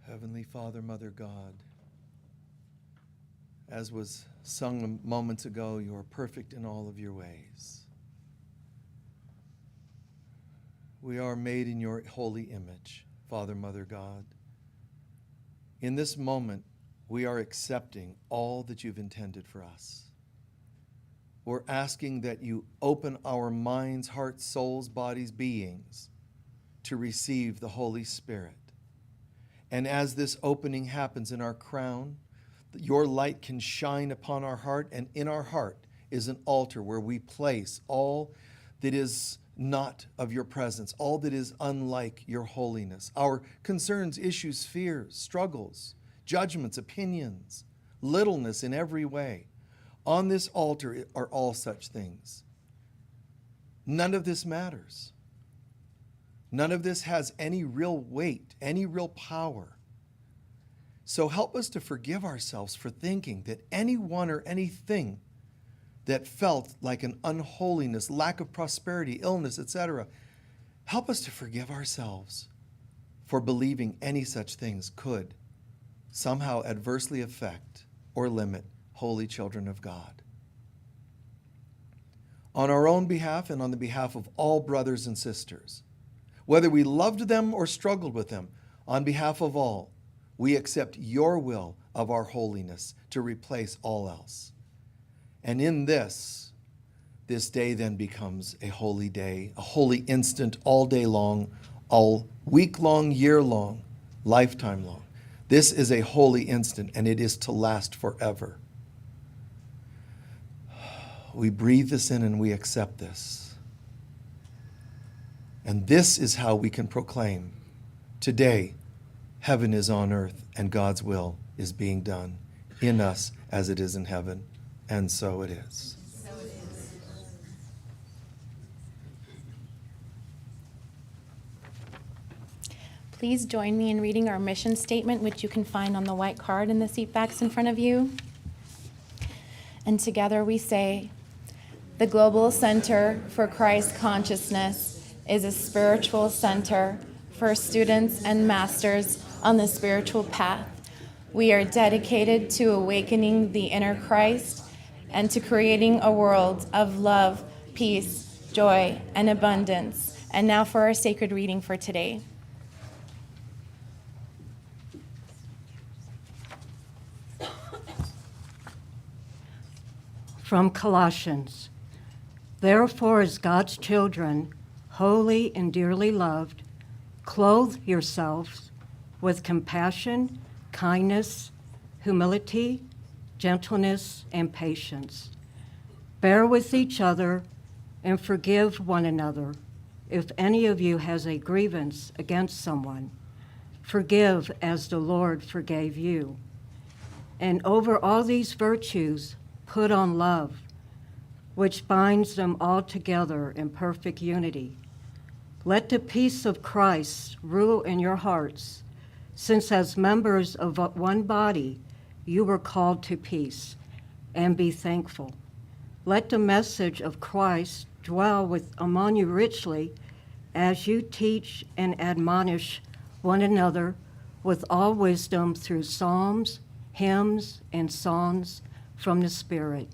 Heavenly Father, Mother God, as was sung moments ago, you are perfect in all of your ways. We are made in your holy image, Father, Mother God. In this moment, we are accepting all that you've intended for us. We're asking that you open our minds, hearts, souls, bodies, beings to receive the Holy Spirit. And as this opening happens in our crown, your light can shine upon our heart, and in our heart is an altar where we place all that is not of your presence, all that is unlike your holiness, our concerns, issues, fears, struggles, judgments, opinions, littleness in every way. On this altar are all such things. None of this matters. None of this has any real weight, any real power. So help us to forgive ourselves for thinking that anyone or anything that felt like an unholiness, lack of prosperity, illness, etc., help us to forgive ourselves for believing any such things could somehow adversely affect or limit holy children of God. On our own behalf and on the behalf of all brothers and sisters, whether we loved them or struggled with them, on behalf of all, we accept your will of our holiness to replace all else. And in this day then becomes a holy day, a holy instant all day long, all week long, year long, lifetime long. This is a holy instant, and it is to last forever. We breathe this in and we accept this. And this is how we can proclaim, today, heaven is on earth and God's will is being done in us as it is in heaven. And so it is. So it is. Please join me in reading our mission statement, which you can find on the white card in the seat backs in front of you. And together we say, the Global Center for Christ Consciousness is a spiritual center for students and masters on the spiritual path. We are dedicated to awakening the inner Christ and to creating a world of love, peace, joy, and abundance. And now for our sacred reading for today. From Colossians. Therefore, as God's children, holy and dearly loved, clothe yourselves with compassion, kindness, humility, gentleness, and patience. Bear with each other and forgive one another. If any of you has a grievance against someone, forgive as the Lord forgave you. And over all these virtues, put on love, which binds them all together in perfect unity. Let the peace of Christ rule in your hearts, since as members of one body, you were called to peace, and be thankful. Let the message of Christ dwell among you richly as you teach and admonish one another with all wisdom through psalms, hymns, and songs from the Spirit,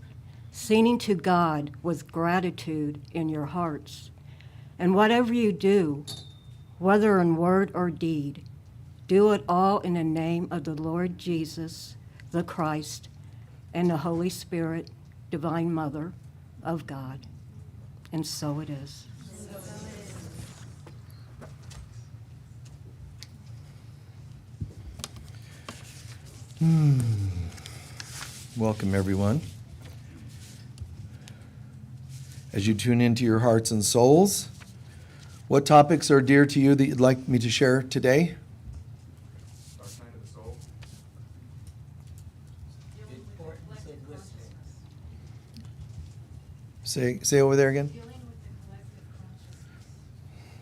singing to God with gratitude in your hearts. And whatever you do, whether in word or deed, do it all in the name of the Lord Jesus, the Christ, and the Holy Spirit, Divine Mother of God. And so it is. Welcome, everyone. As you tune into your hearts and souls, what topics are dear to you that you'd like me to share today? Our sign of the soul. The importance of listening. Say over there again. Dealing with the collective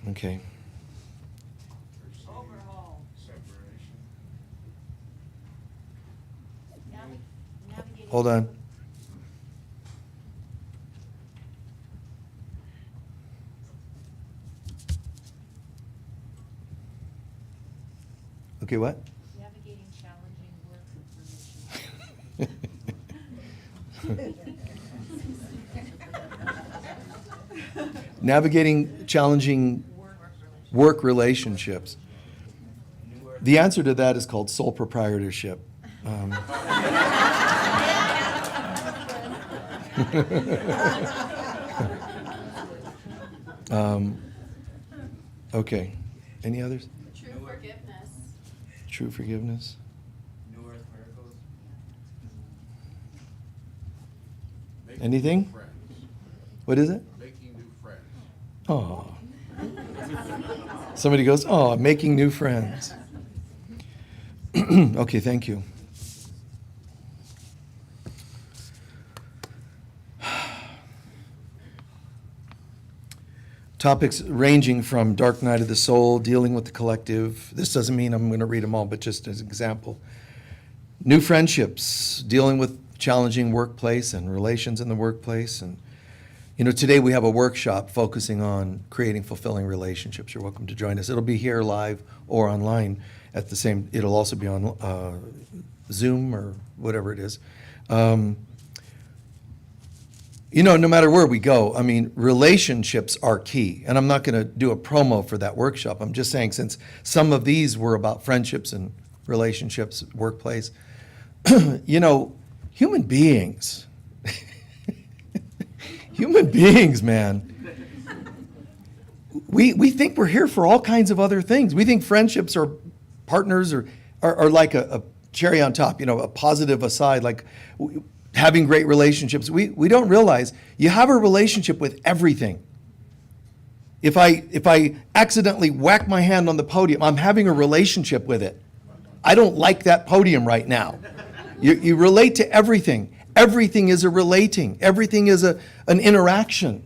consciousness. Okay. hold on. Okay, what? Navigating challenging work. Navigating challenging work relationships. The answer to that is called sole proprietorship. Okay. Any others? True forgiveness. True forgiveness. New Earth miracles. Anything? Friends. What is it? Making new friends. Oh. Somebody goes, oh, making new friends. Okay, thank you. Topics ranging from dark night of the soul, dealing with the collective. This doesn't mean I'm going to read them all, but just as an example. New friendships, dealing with challenging workplace and relations in the workplace. And, you know, today we have a workshop focusing on creating fulfilling relationships. You're welcome to join us. It'll be here live or online at the same, it'll also be on Zoom or whatever it is. You know, no matter where we go, I mean, relationships are key. And I'm not going to do a promo for that workshop. I'm just saying, since some of these were about friendships and relationships, workplace, you know, human beings, man, we think we're here for all kinds of other things. We think friendships or partners are like a cherry on top, you know, a positive aside, like having great relationships. We don't realize you have a relationship with everything. If I accidentally whack my hand on the podium, I'm having a relationship with it. I don't like that podium right now. You relate to everything. Everything is a relating. Everything is an interaction.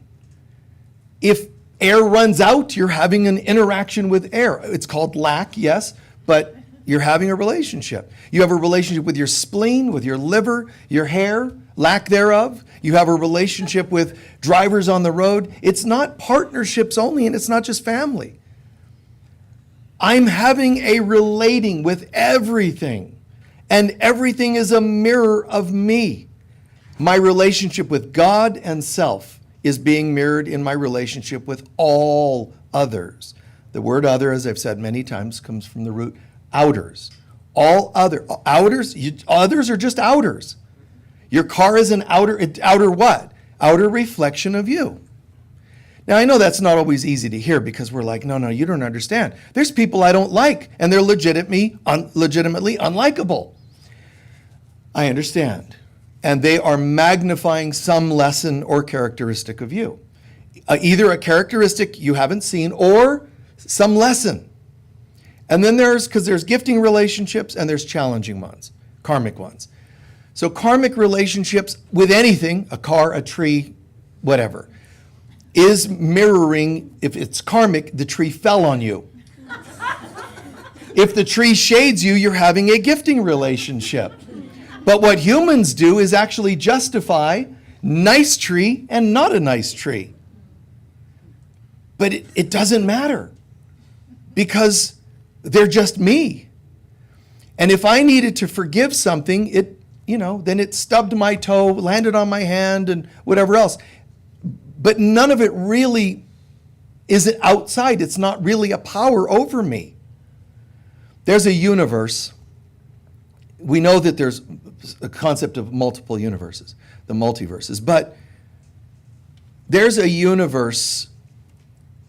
If air runs out, you're having an interaction with air. It's called lack, yes, but you're having a relationship. You have a relationship with your spleen, with your liver, your hair, lack thereof. You have a relationship with drivers on the road. It's not partnerships only, and it's not just family. I'm having a relating with everything, and everything is a mirror of me. My relationship with God and self is being mirrored in my relationship with all others. The word other, as I've said many times, comes from the root outers. All outers, others are just outers. Your car is an outer what? Outer reflection of you. Now, I know that's not always easy to hear because we're like, no, you don't understand. There's people I don't like, and they're legitimately unlikable. I understand. And they are magnifying some lesson or characteristic of you. Either a characteristic you haven't seen or some lesson. And then there's gifting relationships and there's challenging ones, karmic ones. So karmic relationships with anything, a car, a tree, whatever, is mirroring, if it's karmic, the tree fell on you. If the tree shades you, you're having a gifting relationship. But what humans do is actually justify nice tree and not a nice tree. But it doesn't matter because they're just me. And if I needed to forgive something, then it stubbed my toe, landed on my hand, and whatever else. But none of it really is outside. It's not really a power over me. There's a universe. We know that there's a concept of multiple universes, the multiverses. But there's a universe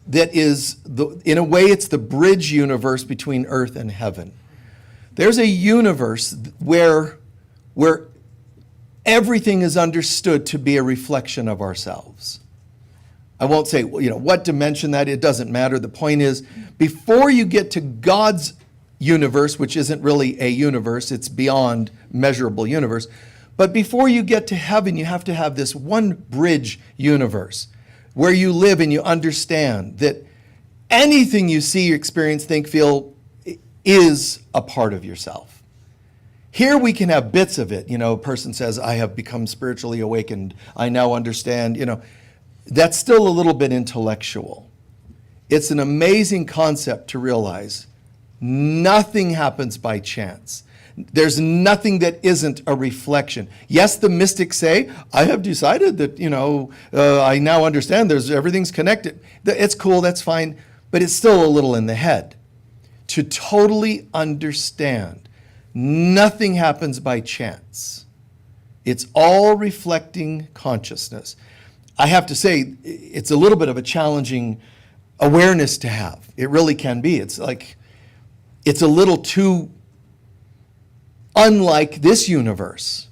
that is, in a way, it's the bridge universe between earth and heaven. There's a universe where everything is understood to be a reflection of ourselves. I won't say, what dimension that, it doesn't matter. The point is, before you get to God's universe, which isn't really a universe, it's beyond measurable universe, but before you get to heaven, you have to have this one bridge universe where you live and you understand that anything you see, experience, think, feel is a part of yourself. Here we can have bits of it. A person says, I have become spiritually awakened. I now understand. That's still a little bit intellectual. It's an amazing concept to realize nothing happens by chance. There's nothing that isn't a reflection. Yes, the mystics say, I have decided that, I now understand everything's connected. It's cool, that's fine, but it's still a little in the head. To totally understand, nothing happens by chance. It's all reflecting consciousness. I have to say, it's a little bit of a challenging awareness to have. It really can be. It's a little too unlike this universe.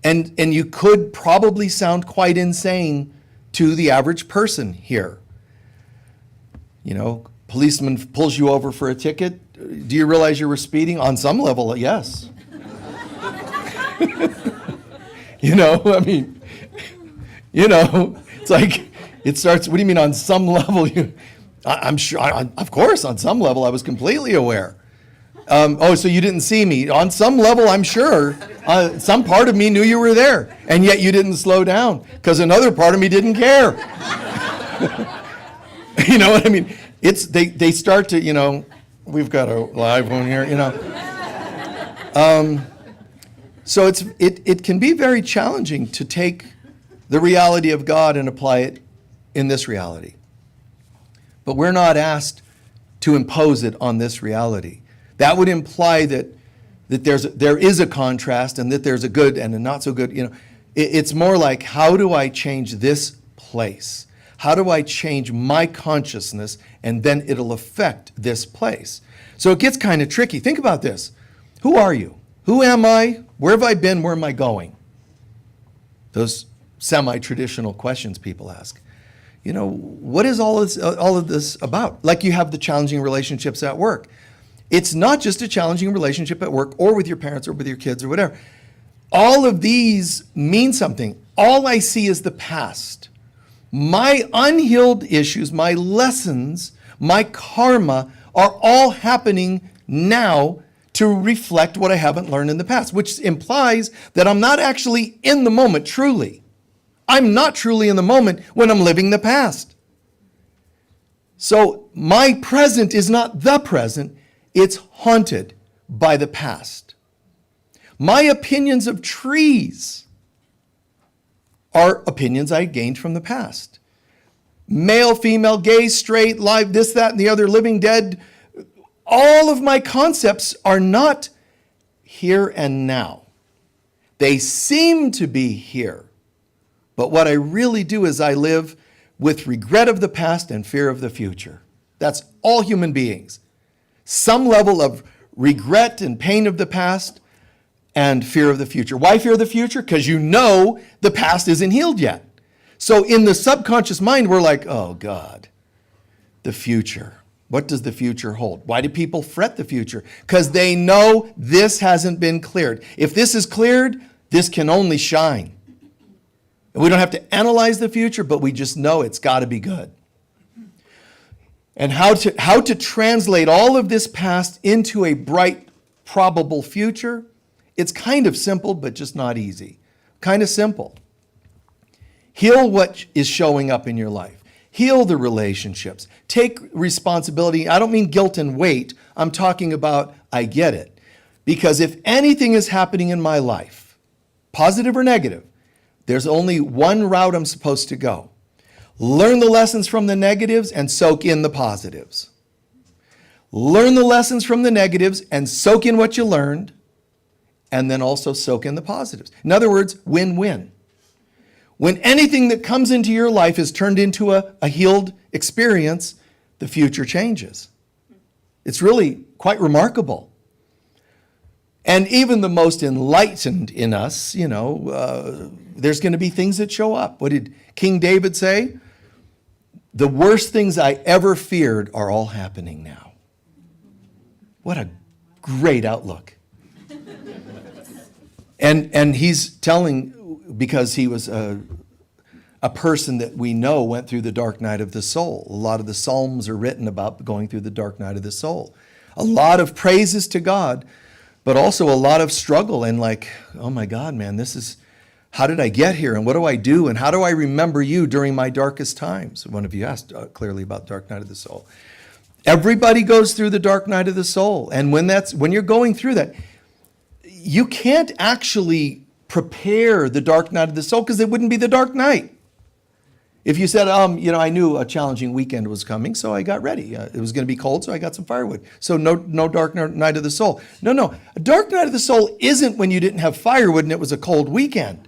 And you could probably sound quite insane to the average person here. Policeman pulls you over for a ticket. Do you realize you were speeding? On some level, yes. It's like, it starts, what do you mean on some level? I'm sure, of course, on some level, I was completely aware. So you didn't see me. On some level, I'm sure, some part of me knew you were there, and yet you didn't slow down, because another part of me didn't care. You know what I mean? They start to, we've got a live one here, So it can be very challenging to take the reality of God and apply it in this reality. But we're not asked to impose it on this reality. That would imply that there is a contrast and that there's a good and a not so good. It's more like, how do I change this place? How do I change my consciousness, and then it'll affect this place? So it gets kind of tricky. Think about this. Who are you? Who am I? Where have I been? Where am I going? Those semi-traditional questions people ask. What is all of this about? Like, you have the challenging relationships at work. It's not just a challenging relationship at work or with your parents or with your kids or whatever. All of these mean something. All I see is the past. My unhealed issues, my lessons, my karma are all happening now to reflect what I haven't learned in the past, which implies that I'm not actually in the moment truly. I'm not truly in the moment when I'm living the past. So my present is not the present, it's haunted by the past. My opinions of trees are opinions I gained from the past. Male, female, gay, straight, live, this, that, and the other, living, dead. All of my concepts are not here and now. They seem to be here. But what I really do is I live with regret of the past and fear of the future. That's all human beings. Some level of regret and pain of the past and fear of the future. Why fear of the future? Because the past isn't healed yet. So in the subconscious mind, we're like, oh God, the future. What does the future hold? Why do people fret the future? Because they know this hasn't been cleared. If this is cleared, this can only shine. And we don't have to analyze the future, but we just know it's got to be good. And how to translate all of this past into a bright, probable future, it's kind of simple, but just not easy. Kind of simple. Heal what is showing up in your life. Heal the relationships. Take responsibility. I don't mean guilt and weight. I'm talking about I get it. Because if anything is happening in my life, positive or negative, there's only one route I'm supposed to go. Learn the lessons from the negatives and soak in the positives. Learn the lessons from the negatives and soak in what you learned, and then also soak in the positives. In other words, win-win. When anything that comes into your life is turned into a healed experience, the future changes. It's really quite remarkable. And even the most enlightened in us, there's going to be things that show up. What did King David say? The worst things I ever feared are all happening now. What a great outlook. And he's telling, because he was a person that we know went through the dark night of the soul. A lot of the Psalms are written about going through the dark night of the soul. A lot of praises to God but also a lot of struggle and like, oh my God, man, how did I get here? And what do I do? And how do I remember you during my darkest times? One of you asked clearly about dark night of the soul. Everybody goes through the dark night of the soul. And when you're going through that, you can't actually prepare the dark night of the soul because it wouldn't be the dark night. If you said, I knew a challenging weekend was coming, so I got ready. It was going to be cold, so I got some firewood. So no dark night of the soul. No. A dark night of the soul isn't when you didn't have firewood and it was a cold weekend.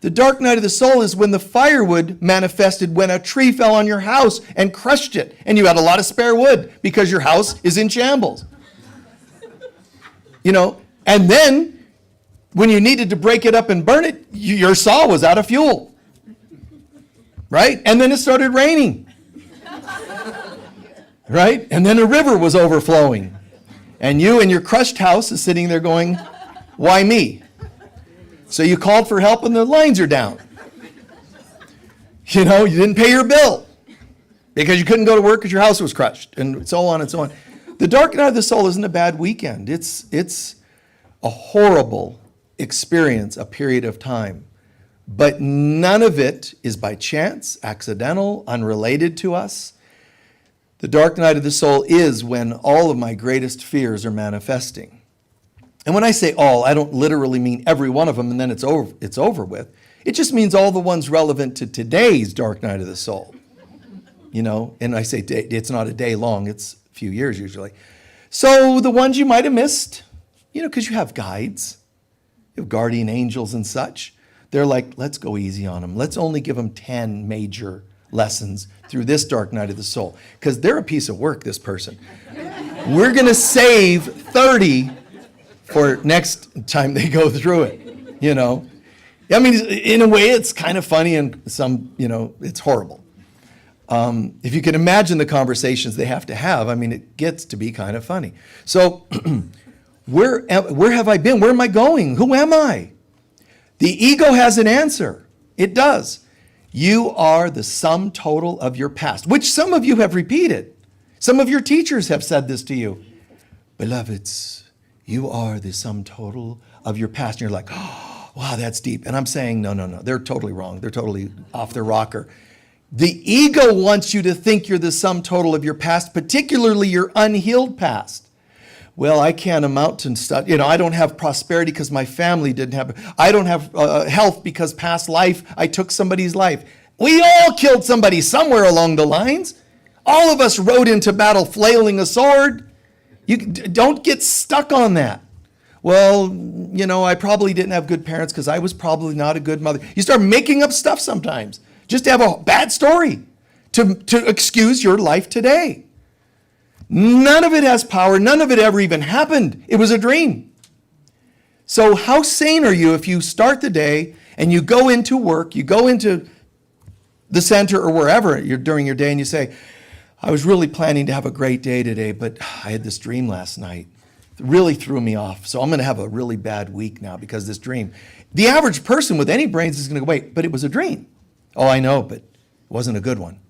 The dark night of the soul is when the firewood manifested when a tree fell on your house and crushed it, and you had a lot of spare wood because your house is in shambles. And then when you needed to break it up and burn it, your saw was out of fuel. Right? And then it started raining. Right? And then a river was overflowing. And you and your crushed house is sitting there going, why me? So you called for help and the lines are down. You didn't pay your bill because you couldn't go to work because your house was crushed, and so on and so on. The dark night of the soul isn't a bad weekend. It's a horrible experience, a period of time. But none of it is by chance, accidental, unrelated to us. The dark night of the soul is when all of my greatest fears are manifesting. And when I say all, I don't literally mean every one of them and then it's over with. It just means all the ones relevant to today's dark night of the soul. And I say day, it's not a day long, it's a few years usually. So the ones you might have missed, because you have guides, you have guardian angels and such. They're like, let's go easy on them. Let's only give them 10 major lessons through this dark night of the soul. Because they're a piece of work, this person. We're going to save 30 for next time they go through it, I mean, in a way, it's kind of funny and it's horrible. If you can imagine the conversations they have to have, I mean, it gets to be kind of funny. So where have I been? Where am I going? Who am I? The ego has an answer. It does. You are the sum total of your past, which some of you have repeated. Some of your teachers have said this to you. Beloveds, you are the sum total of your past. And you're like, oh, wow, that's deep. And I'm saying, no. They're totally wrong. They're totally off their rocker. The ego wants you to think you're the sum total of your past, particularly your unhealed past. Well, I can't amount to stuff. I don't have prosperity because my family didn't have. I don't have health because past life, I took somebody's life. We all killed somebody somewhere along the lines. All of us rode into battle flailing a sword. You don't get stuck on that. Well, I probably didn't have good parents because I was probably not a good mother. You start making up stuff sometimes just to have a bad story to excuse your life today. None of it has power. None of it ever even happened. It was a dream. So how sane are you if you start the day and you go into work, you go into the center or wherever you're during your day and you say, I was really planning to have a great day today, but I had this dream last night. It really threw me off. So I'm going to have a really bad week now because of this dream. The average person with any brains is going to go, wait, but it was a dream. Oh, I know, but it wasn't a good one.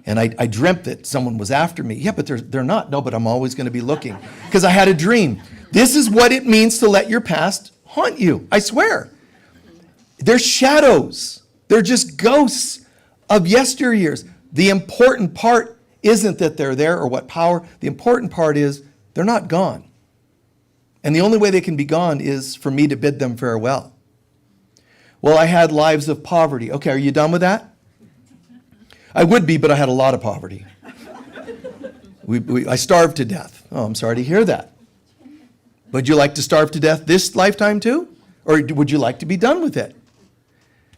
And I dreamt that someone was after me. Yeah, but they're not. No, but I'm always going to be looking because I had a dream. This is what it means to let your past haunt you. I swear. They're shadows. They're just ghosts of yesteryears. The important part isn't that they're there or what power. The important part is they're not gone. And the only way they can be gone is for me to bid them farewell. Well, I had lives of poverty. Okay, are you done with that? I would be, but I had a lot of poverty. I starved to death. Oh, I'm sorry to hear that. Would you like to starve to death this lifetime too? Or would you like to be done with it?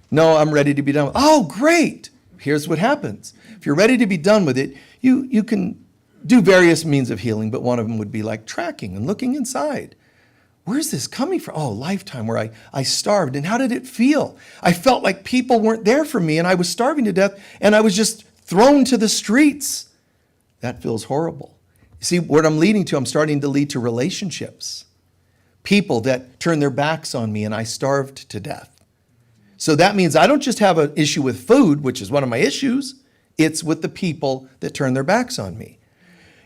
No, I'm ready to be done with it. Oh, great. Here's what happens. If you're ready to be done with it, you can do various means of healing, but one of them would be like tracking and looking inside. Where's this coming from? Oh, a lifetime where I starved. And how did it feel? I felt like people weren't there for me and I was starving to death and I was just thrown to the streets. That feels horrible. See, what I'm leading to, I'm starting to lead to relationships. People that turn their backs on me and I starved to death. So that means I don't just have an issue with food, which is one of my issues. It's with the people that turn their backs on me.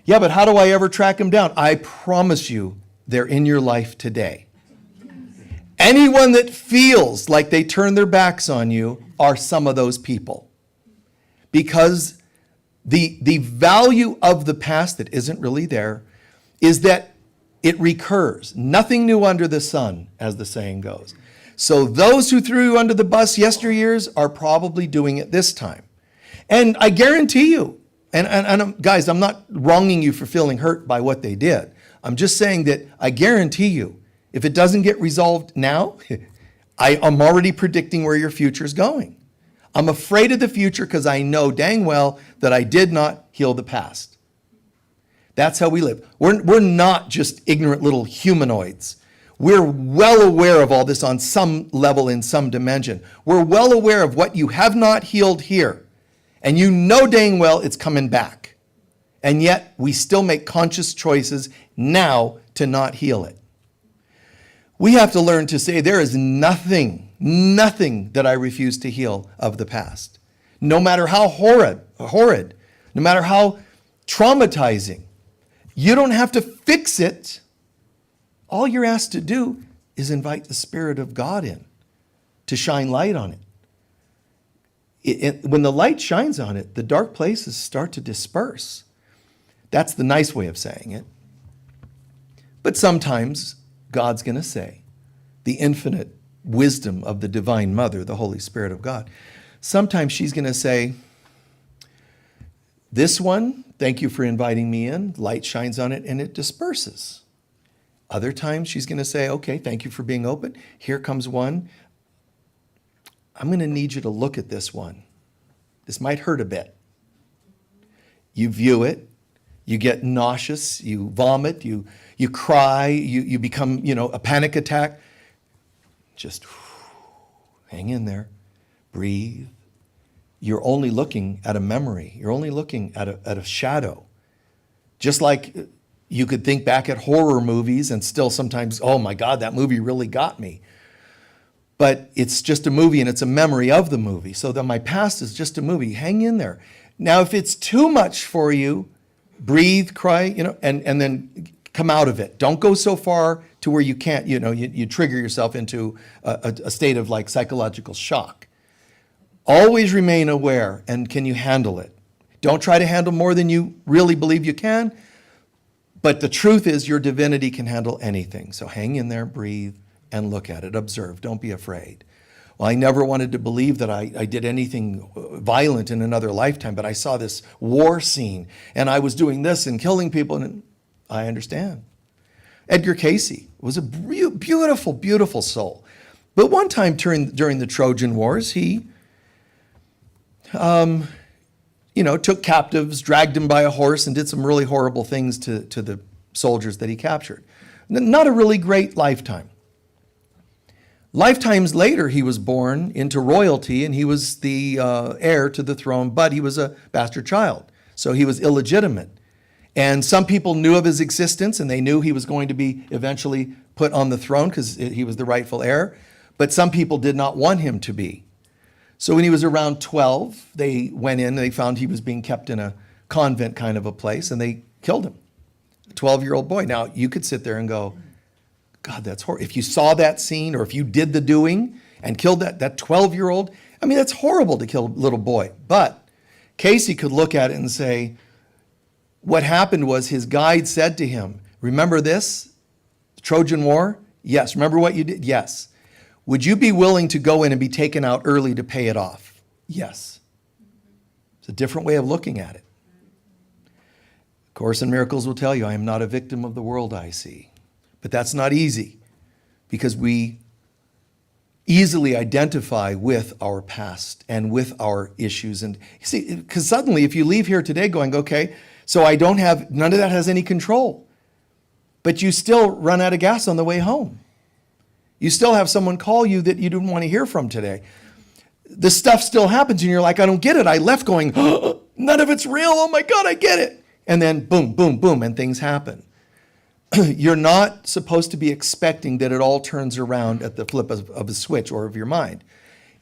Yeah, but how do I ever track them down? I promise you, they're in your life today. Anyone that feels like they turn their backs on you are some of those people. Because the value of the past that isn't really there is that it recurs. Nothing new under the sun, as the saying goes. So those who threw you under the bus yesteryears are probably doing it this time. And I guarantee you, and guys, I'm not wronging you for feeling hurt by what they did. I'm just saying that I guarantee you, if it doesn't get resolved now, I'm already predicting where your future is going. I'm afraid of the future because I know dang well that I did not heal the past. That's how we live. We're not just ignorant little humanoids. We're well aware of all this on some level, in some dimension. We're well aware of what you have not healed here. And you know dang well it's coming back. And yet we still make conscious choices now to not heal it. We have to learn to say there is nothing that I refuse to heal of the past. No matter how horrid, no matter how traumatizing. You don't have to fix it. All you're asked to do is invite the Spirit of God in to shine light on it. When the light shines on it, the dark places start to disperse. That's the nice way of saying it. But sometimes God's going to say, the infinite wisdom of the Divine Mother, the Holy Spirit of God, sometimes she's going to say, this one, thank you for inviting me in. Light shines on it and it disperses. Other times she's going to say, okay, thank you for being open. Here comes one. I'm going to need you to look at this one. This might hurt a bit. You view it. You get nauseous. You vomit. You cry. You become, a panic attack. Just hang in there. Breathe. You're only looking at a memory. You're only looking at a shadow. Just like you could think back at horror movies and still sometimes, oh my God, that movie really got me. But it's just a movie and it's a memory of the movie. So that my past is just a movie. Hang in there. Now, if it's too much for you, breathe, cry, and then come out of it. Don't go so far to where you can't, you trigger yourself into a state of like psychological shock. Always remain aware, and can you handle it? Don't try to handle more than you really believe you can, but the truth is your divinity can handle anything. So hang in there, breathe, and look at it. Observe. Don't be afraid. Well, I never wanted to believe that I did anything violent in another lifetime, but I saw this war scene, and I was doing this and killing people, and I understand. Edgar Cayce was a beautiful, beautiful soul. But one time during the Trojan Wars, he took captives, dragged them by a horse, and did some really horrible things to the soldiers that he captured. Not a really great lifetime. Lifetimes later, he was born into royalty, and he was the heir to the throne, but he was a bastard child, so he was illegitimate. And some people knew of his existence, and they knew he was going to be eventually put on the throne because he was the rightful heir, but some people did not want him to be. So when he was around 12, they went in and they found he was being kept in a convent kind of a place, and they killed him. A 12-year-old boy. Now, you could sit there and go, God, that's horrible. If you saw that scene, or if you did the doing and killed that 12-year-old, that's horrible to kill a little boy. But Cayce could look at it and say, what happened was his guide said to him, remember this? The Trojan War? Yes. Remember what you did? Yes. Would you be willing to go in and be taken out early to pay it off? Yes. It's a different way of looking at it. Course in Miracles will tell you, I am not a victim of the world I see. But that's not easy, because we easily identify with our past and with our issues. And you see, because suddenly if you leave here today going, okay, so none of that has any control, but you still run out of gas on the way home. You still have someone call you that you didn't want to hear from today. The stuff still happens and you're like, I don't get it. I left going, oh, none of it's real. Oh my God, I get it. And then boom, boom, boom, and things happen. You're not supposed to be expecting that it all turns around at the flip of a switch or of your mind.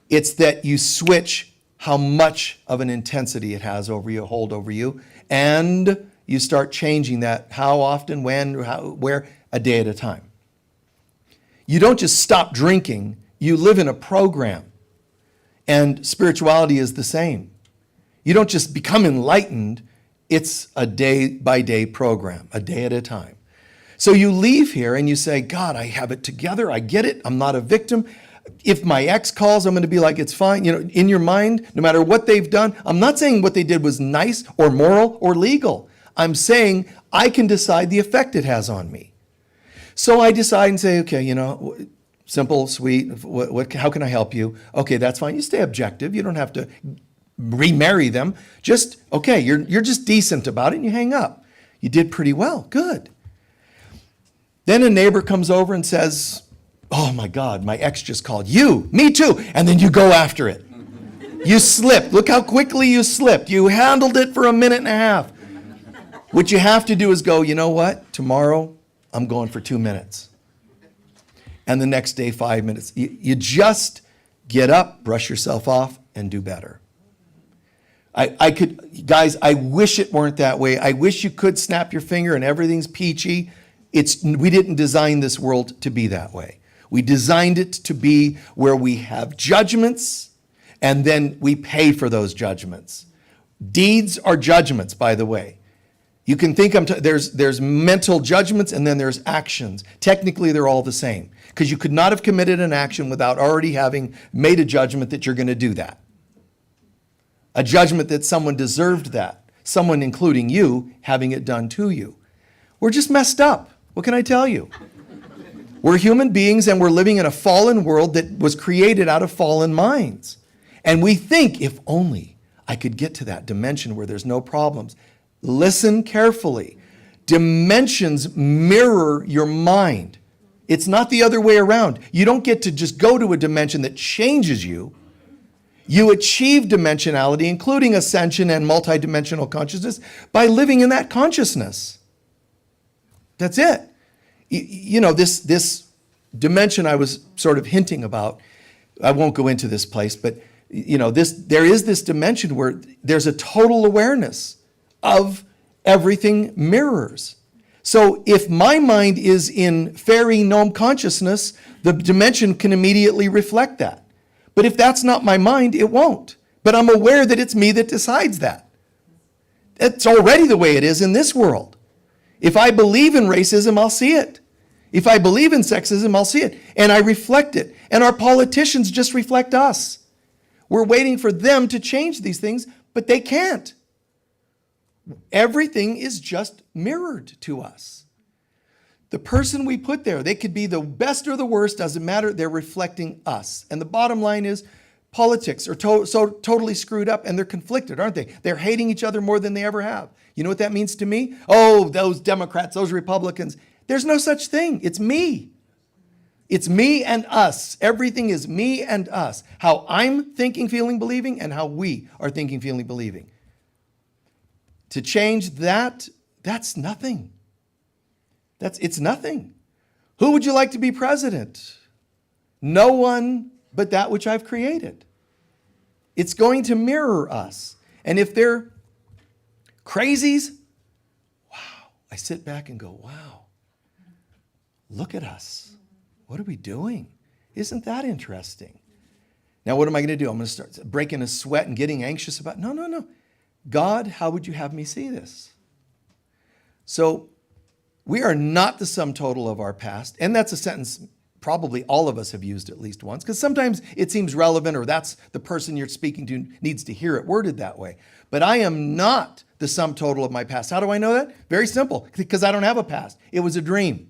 It's that you switch how much of an intensity it has over you, hold over you, and you start changing that how often, when, how, where, a day at a time. You don't just stop drinking, you live in a program. And spirituality is the same. You don't just become enlightened, it's a day-by-day program, a day at a time. So you leave here and you say, God, I have it together, I get it, I'm not a victim. If my ex calls, I'm going to be like, it's fine. You know, in your mind, no matter what they've done, I'm not saying what they did was nice or moral or legal. I'm saying I can decide the effect it has on me. So I decide and say, okay, you know, simple, sweet, how can I help you? Okay, that's fine. You stay objective. You don't have to remarry them. Just, okay, you're just decent about it and you hang up. You did pretty well. Good. Then a neighbor comes over and says, oh my God, my ex just called. You, me too. And then you go after it. You slipped. Look how quickly you slipped. You handled it for a minute and a half. What you have to do is go, you know what? Tomorrow, I'm going for 2 minutes. And the next day, 5 minutes. You just get up, brush yourself off, and do better. Guys, I wish it weren't that way. I wish you could snap your finger and everything's peachy. We didn't design this world to be that way. We designed it to be where we have judgments and then we pay for those judgments. Deeds are judgments, by the way. You can think there's mental judgments and then there's actions. Technically, they're all the same because you could not have committed an action without already having made a judgment that you're going to do that. A judgment that someone deserved that, someone including you having it done to you. We're just messed up. What can I tell you? We're human beings and we're living in a fallen world that was created out of fallen minds. And we think, if only I could get to that dimension where there's no problems. Listen carefully. Dimensions mirror your mind. It's not the other way around. You don't get to just go to a dimension that changes you. You achieve dimensionality, including ascension and multidimensional consciousness, by living in that consciousness. That's it. You know, this dimension I was sort of hinting about, I won't go into this place, but you know, there is this dimension where there's a total awareness of everything mirrors. So if my mind is in fairy gnome consciousness, the dimension can immediately reflect that. But if that's not my mind, it won't. But I'm aware that it's me that decides that. It's already the way it is in this world. If I believe in racism, I'll see it. If I believe in sexism, I'll see it. And I reflect it. And our politicians just reflect us. We're waiting for them to change these things, but they can't. Everything is just mirrored to us. The person we put there, they could be the best or the worst, doesn't matter. They're reflecting us. And the bottom line is politics are so totally screwed up and they're conflicted, aren't they? They're hating each other more than they ever have. You know what that means to me? Oh, those Democrats, those Republicans. There's no such thing. It's me. It's me and us. Everything is me and us. How I'm thinking, feeling, believing, and how we are thinking, feeling, believing. To change that, that's nothing. It's nothing. Who would you like to be president? No one but that which I've created. It's going to mirror us. And if they're crazies, wow, I sit back and go, wow, look at us. What are we doing? Isn't that interesting? Now, what am I going to do? I'm going to start breaking a sweat and getting anxious about, no. God, how would you have me see this? So we are not the sum total of our past. And that's a sentence probably all of us have used at least once, because sometimes it seems relevant or that's the person you're speaking to needs to hear it worded that way. But I am not the sum total of my past. How do I know that? Very simple, because I don't have a past. It was a dream.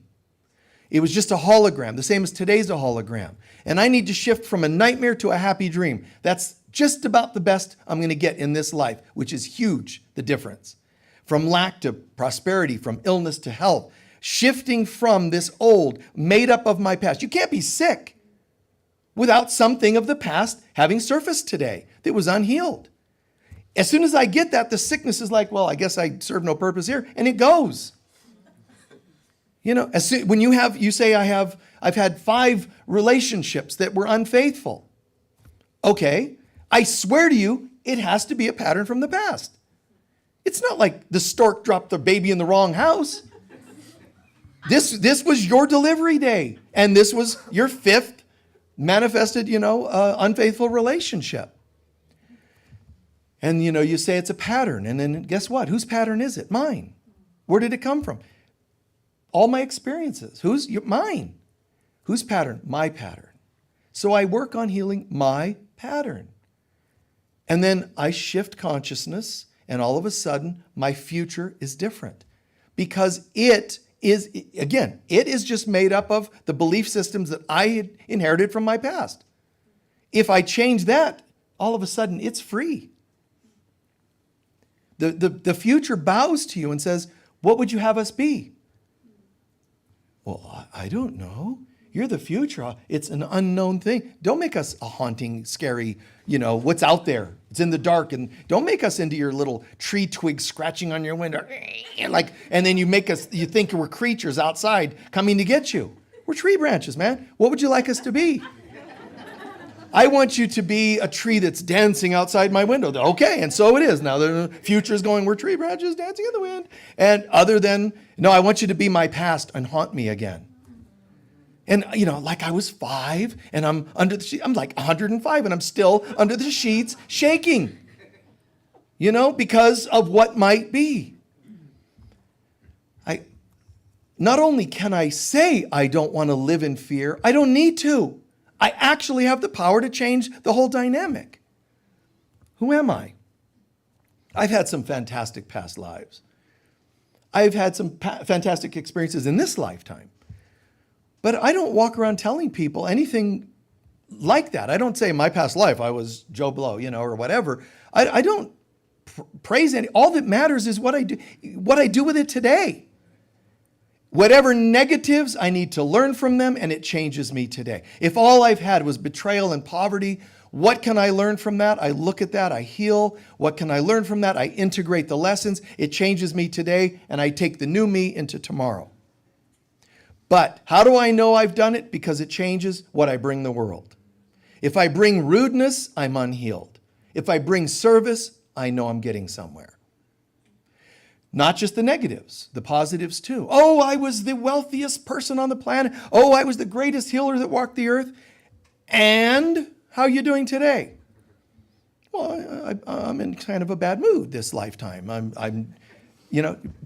It was just a hologram, the same as today's a hologram. And I need to shift from a nightmare to a happy dream. That's just about the best I'm going to get in this life, which is huge, the difference. From lack to prosperity, from illness to health, shifting from this old, made up of my past. You can't be sick without something of the past having surfaced today that was unhealed. As soon as I get that, the sickness is like, well, I guess I serve no purpose here, and it goes. You know, when you say I've had 5 relationships that were unfaithful. Okay, I swear to you, it has to be a pattern from the past. It's not like the stork dropped the baby in the wrong house. This was your delivery day, and this was your fifth manifested, unfaithful relationship. And, you say it's a pattern, and then guess what? Whose pattern is it? Mine. Where did it come from? All my experiences. Mine. Whose pattern? My pattern. So I work on healing my pattern. And then I shift consciousness, and all of a sudden, my future is different. Because it is just made up of the belief systems that I had inherited from my past. If I change that, all of a sudden, it's free. The future bows to you and says, what would you have us be? Well, I don't know. You're the future. It's an unknown thing. Don't make us a haunting, scary, what's out there. It's in the dark. And don't make us into your little tree twig scratching on your window. And then you think we're creatures outside coming to get you. We're tree branches, man. What would you like us to be? I want you to be a tree that's dancing outside my window. Okay, and so it is. Now the future's going, we're tree branches dancing in the wind. And I want you to be my past and haunt me again. And, like I was 5 and I'm under the sheet. I'm like 105 and I'm still under the sheets shaking, because of what might be. Not only can I say I don't want to live in fear, I don't need to. I actually have the power to change the whole dynamic. Who am I? I've had some fantastic past lives. I've had some fantastic experiences in this lifetime. But I don't walk around telling people anything like that. I don't say in my past life I was Joe Blow, or whatever. I don't praise any. All that matters is what I do with it today. Whatever negatives, I need to learn from them, and it changes me today. If all I've had was betrayal and poverty, what can I learn from that? I look at that, I heal. What can I learn from that? I integrate the lessons. It changes me today, and I take the new me into tomorrow. But how do I know I've done it? Because it changes what I bring the world. If I bring rudeness, I'm unhealed. If I bring service, I know I'm getting somewhere. Not just the negatives, the positives too. Oh, I was the wealthiest person on the planet. Oh, I was the greatest healer that walked the earth. And how are you doing today? Well, I'm in kind of a bad mood this lifetime.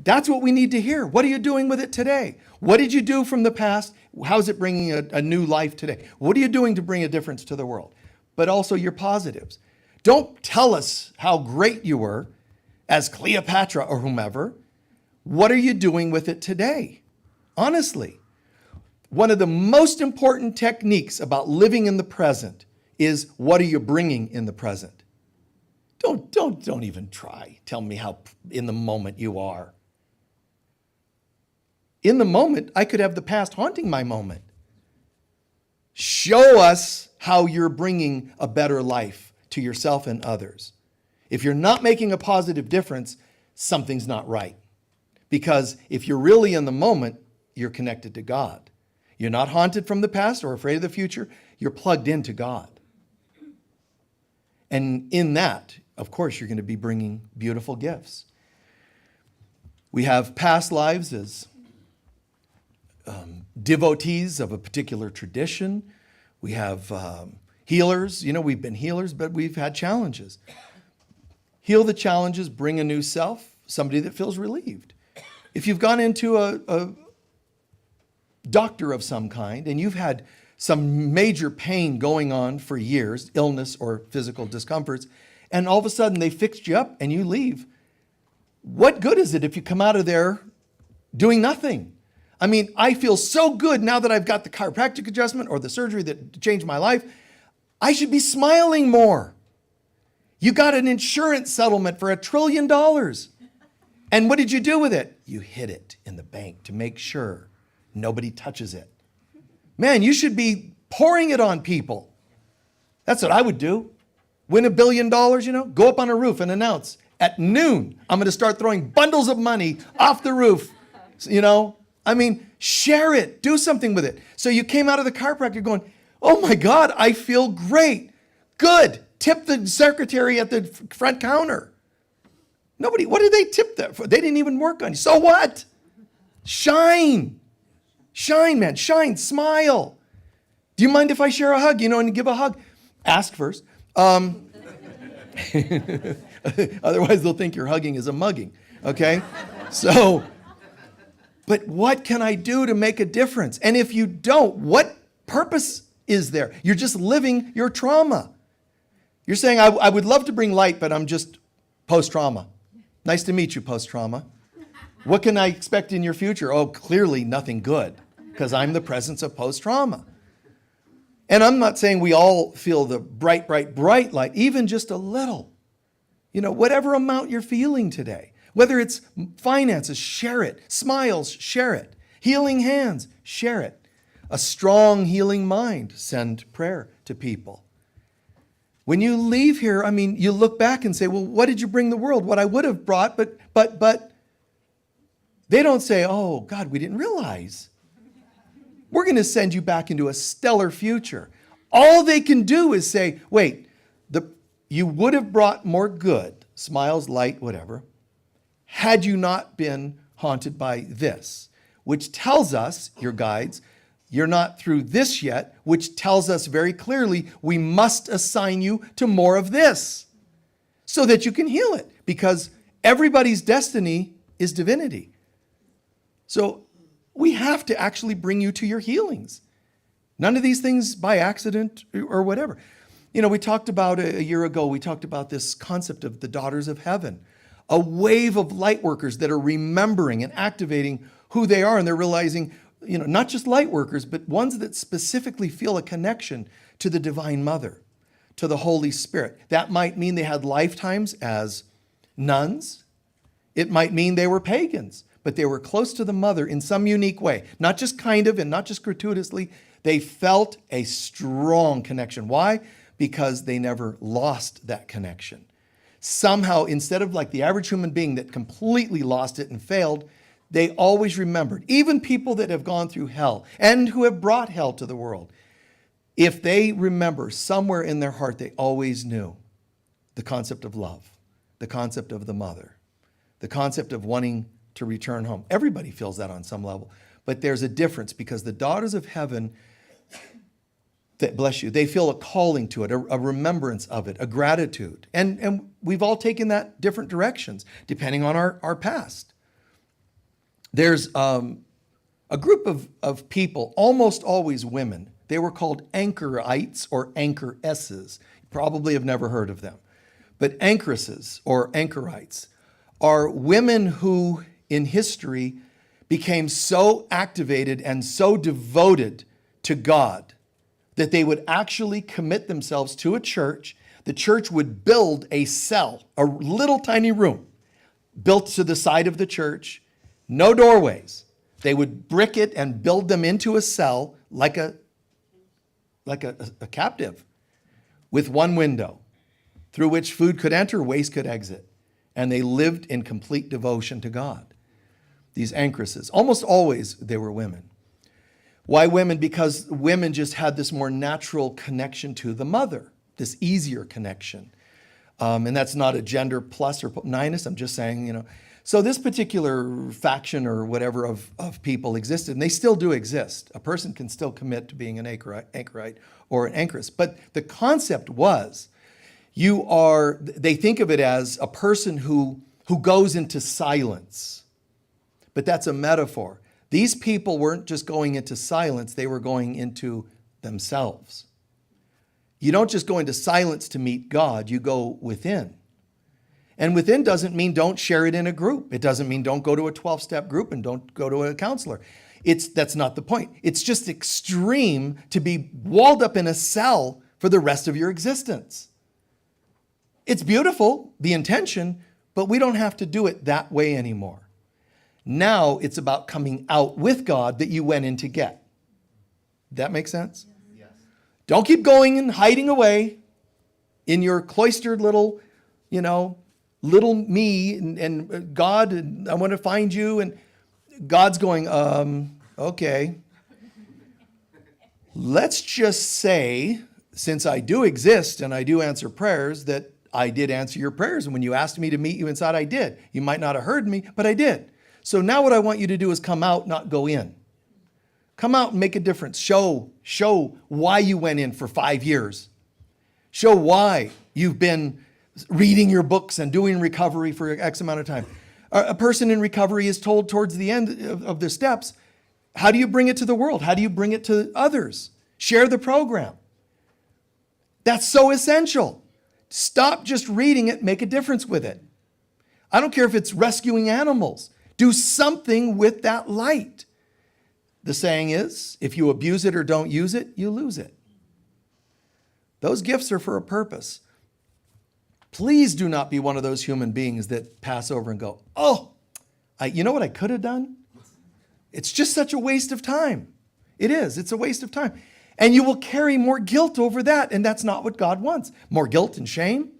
That's what we need to hear. What are you doing with it today? What did you do from the past? How's it bringing a new life today? What are you doing to bring a difference to the world? But also your positives. Don't tell us how great you were as Cleopatra or whomever. What are you doing with it today? Honestly, one of the most important techniques about living in the present is what are you bringing in the present? Don't even try. Tell me how in the moment you are. In the moment, I could have the past haunting my moment. Show us how you're bringing a better life to yourself and others. If you're not making a positive difference, something's not right. Because if you're really in the moment, you're connected to God. You're not haunted from the past or afraid of the future. You're plugged into God. And in that, of course, you're going to be bringing beautiful gifts. We have past lives as devotees of a particular tradition. We have healers. We've been healers, but we've had challenges. Heal the challenges, bring a new self, somebody that feels relieved. If you've gone into a doctor of some kind and you've had some major pain going on for years, illness or physical discomforts, and all of a sudden they fixed you up and you leave, what good is it if you come out of there doing nothing? I mean, I feel so good now that I've got the chiropractic adjustment or the surgery that changed my life. I should be smiling more. You got an insurance settlement for $1 trillion. And what did you do with it? You hid it in the bank to make sure nobody touches it. Man, you should be pouring it on people. That's what I would do. Win $1 billion, go up on a roof and announce, at noon, I'm going to start throwing bundles of money off the roof. Share it. Do something with it. So you came out of the chiropractor going, oh my God, I feel great. Good. Tip the secretary at the front counter. What did they tip that for? They didn't even work on you. So what? Shine. Shine, man, shine, smile. Do you mind if I share a hug? And give a hug. Ask first. Otherwise, they'll think you're hugging is a mugging, okay? So, but what can I do to make a difference? And if you don't, what purpose is there? You're just living your trauma. You're saying, I would love to bring light, but I'm just post-trauma. Nice to meet you, post-trauma. What can I expect in your future? Oh, clearly nothing good, because I'm the presence of post-trauma. And I'm not saying we all feel the bright, bright, bright light, even just a little. Whatever amount you're feeling today, whether it's finances, share it. Smiles, share it. Healing hands, share it. A strong healing mind, send prayer to people. When you leave here, you look back and say, well, what did you bring the world? What I would have brought, but they don't say, oh, God, we didn't realize. We're going to send you back into a stellar future. All they can do is say, wait, you would have brought more good, smiles, light, whatever, had you not been haunted by this, which tells us, your guides, you're not through this yet, which tells us very clearly we must assign you to more of this so that you can heal it, because everybody's destiny is divinity. So we have to actually bring you to your healings. None of these things by accident or whatever. We talked about a year ago, we talked about this concept of the daughters of heaven, a wave of light workers that are remembering and activating who they are. And they're realizing, not just light workers, but ones that specifically feel a connection to the Divine Mother, to the Holy Spirit. That might mean they had lifetimes as nuns. It might mean they were pagans, but they were close to the Mother in some unique way, not just kind of and not just gratuitously. They felt a strong connection. Why? Because they never lost that connection. Somehow, instead of like the average human being that completely lost it and failed, they always remembered. Even people that have gone through hell and who have brought hell to the world, if they remember somewhere in their heart, they always knew the concept of love, the concept of the Mother, the concept of wanting to return home. Everybody feels that on some level, but there's a difference, because the daughters of heaven, that, bless you, they feel a calling to it, a remembrance of it, a gratitude. And we've all taken that different directions depending on our past. There's a group of people, almost always women. They were called anchorites or anchoresses. You probably have never heard of them. But anchoresses or anchorites are women who in history became so activated and so devoted to God that they would actually commit themselves to a church. The church would build a cell, a little tiny room built to the side of the church, no doorways. They would brick it and build them into a cell like a captive with one window through which food could enter, waste could exit. And they lived in complete devotion to God. These anchoresses, almost always they were women. Why women? Because women just had this more natural connection to the Mother, this easier connection. And that's not a gender plus or minus. I'm just saying, So this particular faction or whatever of people existed, and they still do exist. A person can still commit to being an anchorite or an anchoress. But the concept was, they think of it as a person who goes into silence. But that's a metaphor. These people weren't just going into silence, they were going into themselves. You don't just go into silence to meet God, you go within. And within doesn't mean don't share it in a group. It doesn't mean don't go to a 12-step group and don't go to a counselor. That's not the point. It's just extreme to be walled up in a cell for the rest of your existence. It's beautiful, the intention, but we don't have to do it that way anymore. Now it's about coming out with God that you went in to get. That make sense? Yes. Don't keep going and hiding away in your cloistered little me and God, and I want to find you. And God's going, okay. Let's just say, since I do exist and I do answer prayers, that I did answer your prayers. And when you asked me to meet you inside, I did. You might not have heard me, but I did. So now what I want you to do is come out, not go in. Come out and make a difference. Show why you went in for 5 years. Show why you've been reading your books and doing recovery for X amount of time. A person in recovery is told towards the end of the steps, how do you bring it to the world? How do you bring it to others? Share the program. That's so essential. Stop just reading it, make a difference with it. I don't care if it's rescuing animals. Do something with that light. The saying is, if you abuse it or don't use it, you lose it. Those gifts are for a purpose. Please do not be one of those human beings that pass over and go, oh, you know what I could have done? It's just such a waste of time. It is. It's a waste of time. And you will carry more guilt over that, and that's not what God wants. More guilt and shame.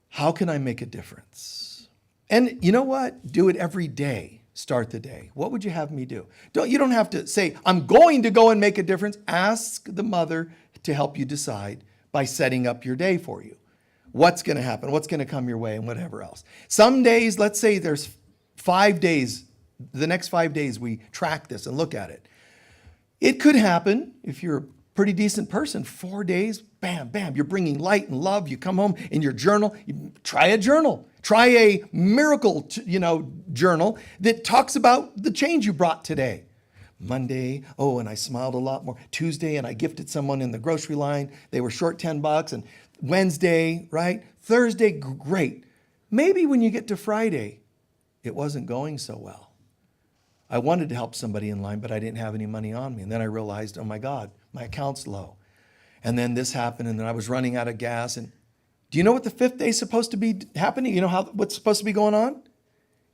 How can I make a difference? And you know what? Do it every day. Start the day. What would you have me do? You don't have to say, I'm going to go and make a difference. Ask the mother to help you decide by setting up your day for you. What's going to happen? What's going to come your way and whatever else. Some days, let's say there's 5 days. The next 5 days we track this and look at it. It could happen if you're a pretty decent person. 4 days, bam, bam. You're bringing light and love. You come home in your journal. You try a journal. Try a miracle, journal that talks about the change you brought today. Monday, and I smiled a lot more. Tuesday, and I gifted someone in the grocery line. They were short $10. And Wednesday, right? Thursday, great. Maybe when you get to Friday, it wasn't going so well. I wanted to help somebody in line, but I didn't have any money on me. And then I realized, oh my God, my account's low. And then this happened, and then I was running out of gas. And do you know what the 5th day is supposed to be happening? You know what's supposed to be going on?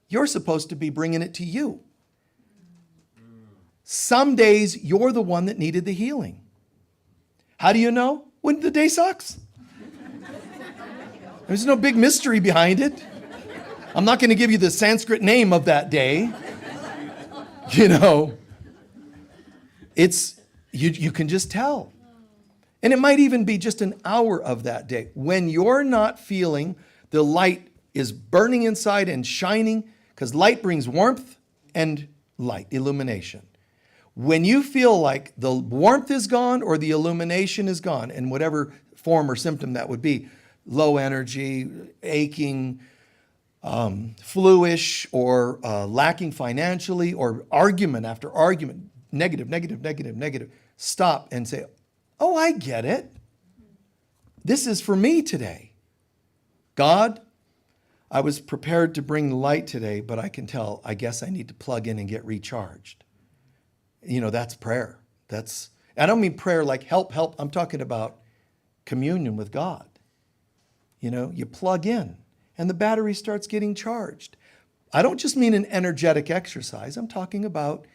You're supposed to be bringing it to you. Some days, you're the one that needed the healing. How do you know? When the day sucks. There's no big mystery behind it. I'm not going to give you the Sanskrit name of that day. It's you can just tell. And it might even be just an hour of that day. When you're not feeling the light is burning inside and shining, because light brings warmth and light, illumination. When you feel like the warmth is gone or the illumination is gone, in whatever form or symptom that would be, low energy, aching, fluish, or lacking financially, or argument after argument, negative, stop and say, oh, I get it. This is for me today. God, I was prepared to bring the light today, but I can tell, I guess I need to plug in and get recharged. That's prayer. I don't mean prayer like help. I'm talking about communion with God. You plug in and the battery starts getting charged. I don't just mean an energetic exercise. I'm talking about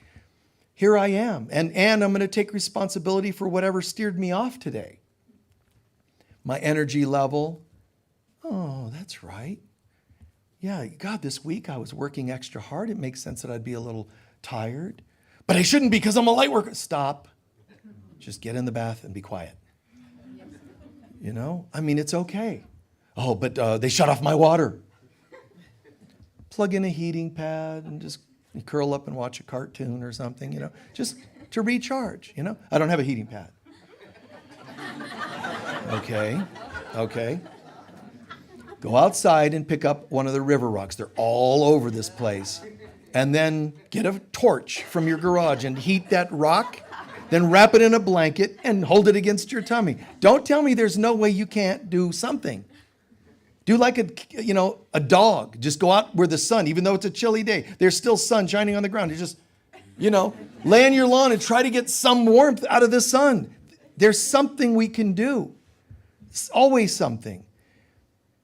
here I am. And I'm going to take responsibility for whatever steered me off today. My energy level. Oh, that's right. Yeah, God, this week I was working extra hard. It makes sense that I'd be a little tired. But I shouldn't because I'm a light worker. Stop. Just get in the bath and be quiet. It's okay. Oh, but they shut off my water. Plug in a heating pad and just curl up and watch a cartoon or something, just to recharge, I don't have a heating pad. Okay. Go outside and pick up one of the river rocks. They're all over this place. And then get a torch from your garage and heat that rock, then wrap it in a blanket and hold it against your tummy. Don't tell me there's no way you can't do something. Do like a dog. Just go out where the sun, even though it's a chilly day, there's still sun shining on the ground. You just, lay on your lawn and try to get some warmth out of the sun. There's something we can do. It's always something.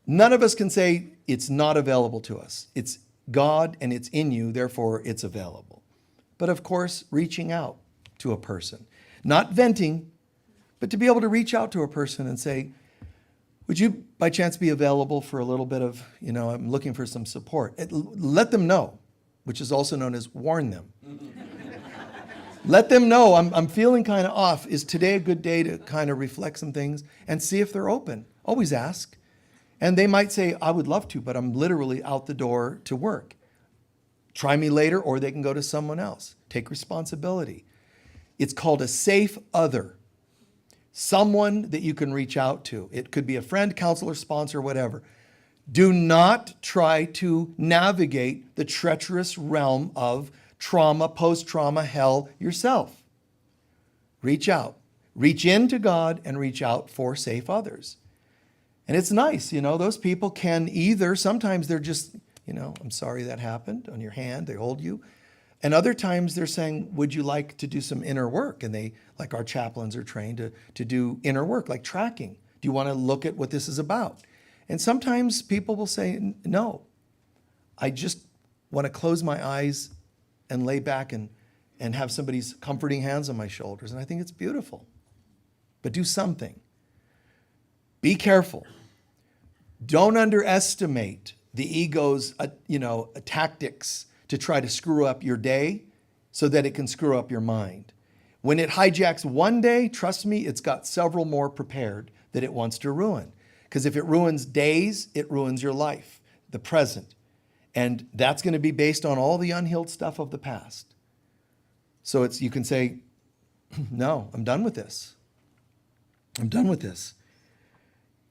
None of us can say it's not available to us. It's God and it's in you, therefore it's available. But of course, reaching out to a person, not venting, but to be able to reach out to a person and say, would you by chance be available for a little bit of, I'm looking for some support. Let them know, which is also known as warn them. Let them know I'm feeling kind of off. Is today a good day to kind of reflect some things and see if they're open? Always ask. And they might say, I would love to, but I'm literally out the door to work. Try me later, or they can go to someone else. Take responsibility. It's called a safe other. Someone that you can reach out to. It could be a friend, counselor, sponsor, whatever. Do not try to navigate the treacherous realm of trauma, post-trauma hell yourself. Reach out. Reach into God and reach out for safe others. And it's nice, those people can either, sometimes they're just, I'm sorry that happened on your hand, they hold you. And other times they're saying, would you like to do some inner work? And they, like our chaplains are trained to do inner work, like tracking. Do you want to look at what this is about? And sometimes people will say, no, I just want to close my eyes and lay back and have somebody's comforting hands on my shoulders. And I think it's beautiful. But do something. Be careful. Don't underestimate the ego's, tactics to try to screw up your day so that it can screw up your mind. When it hijacks one day, trust me, it's got several more prepared that it wants to ruin. Because if it ruins days, it ruins your life, the present. And that's going to be based on all the unhealed stuff of the past. So you can say, no, I'm done with this. I'm done with this.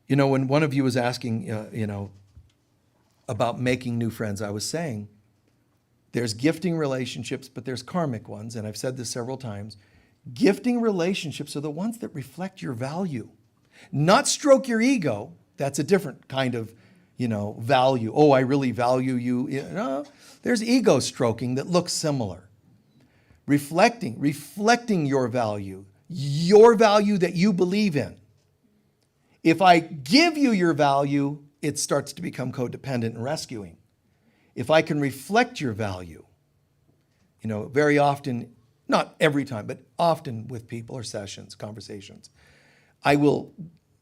When one of you was asking, about making new friends, I was saying, there's gifting relationships, but there's karmic ones, and I've said this several times. Gifting relationships are the ones that reflect your value. Not stroke your ego. That's a different kind of, value. Oh, I really value you. No, there's ego stroking that looks similar. Reflecting your value that you believe in. If I give you your value, it starts to become codependent and rescuing. If I can reflect your value, very often, not every time, but often with people or sessions, conversations, I will,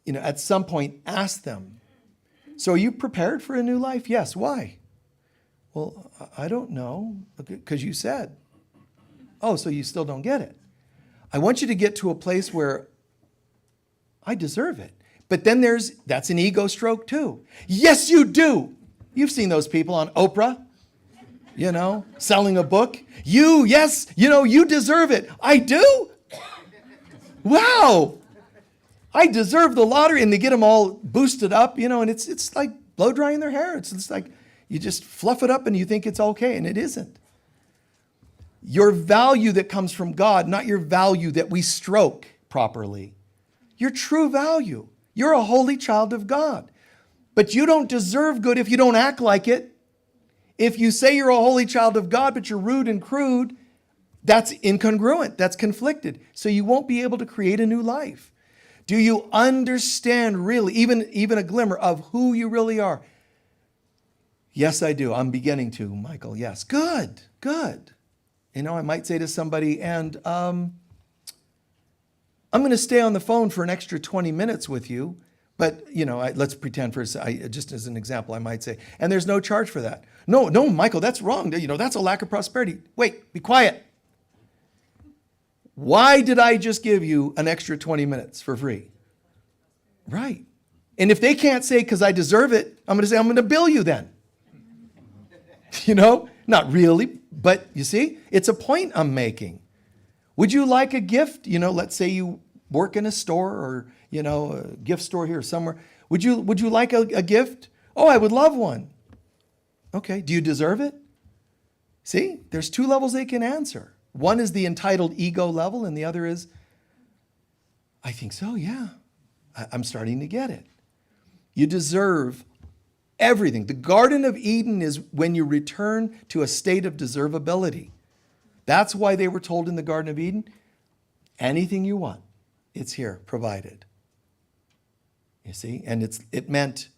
at some point ask them, so are you prepared for a new life? Yes. Why? Well, I don't know, because you said. Oh, so you still don't get it. I want you to get to a place where I deserve it. But then that's an ego stroke too. Yes, you do. You've seen those people on Oprah, selling a book. You deserve it. I do? Wow. I deserve the lottery. And they get them all boosted up, and it's like blow drying their hair. It's like you just fluff it up and you think it's okay, and it isn't. Your value that comes from God, not your value that we stroke properly. Your true value. You're a holy child of God. But you don't deserve good if you don't act like it. If you say you're a holy child of God, but you're rude and crude, that's incongruent. That's conflicted. So you won't be able to create a new life. Do you understand really, even a glimmer of who you really are? Yes, I do. I'm beginning to, Michael. Yes. Good. I might say to somebody, and I'm going to stay on the phone for an extra 20 minutes with you. But, let's pretend just as an example, I might say, and there's no charge for that. No, Michael, that's wrong. That's a lack of prosperity. Wait, be quiet. Why did I just give you an extra 20 minutes for free? Right. And if they can't say because I deserve it, I'm going to say, I'm going to bill you then. Not really, but you see, it's a point I'm making. Would you like a gift? Let's say you work in a store or, a gift store here somewhere. Would you like a gift? Oh, I would love one. Okay. Do you deserve it? See, there's two levels they can answer. One is the entitled ego level, and the other is, I think so, yeah. I'm starting to get it. You deserve everything. The Garden of Eden is when you return to a state of deservability. That's why they were told in the Garden of Eden, anything you want, it's here, provided. You see? And it meant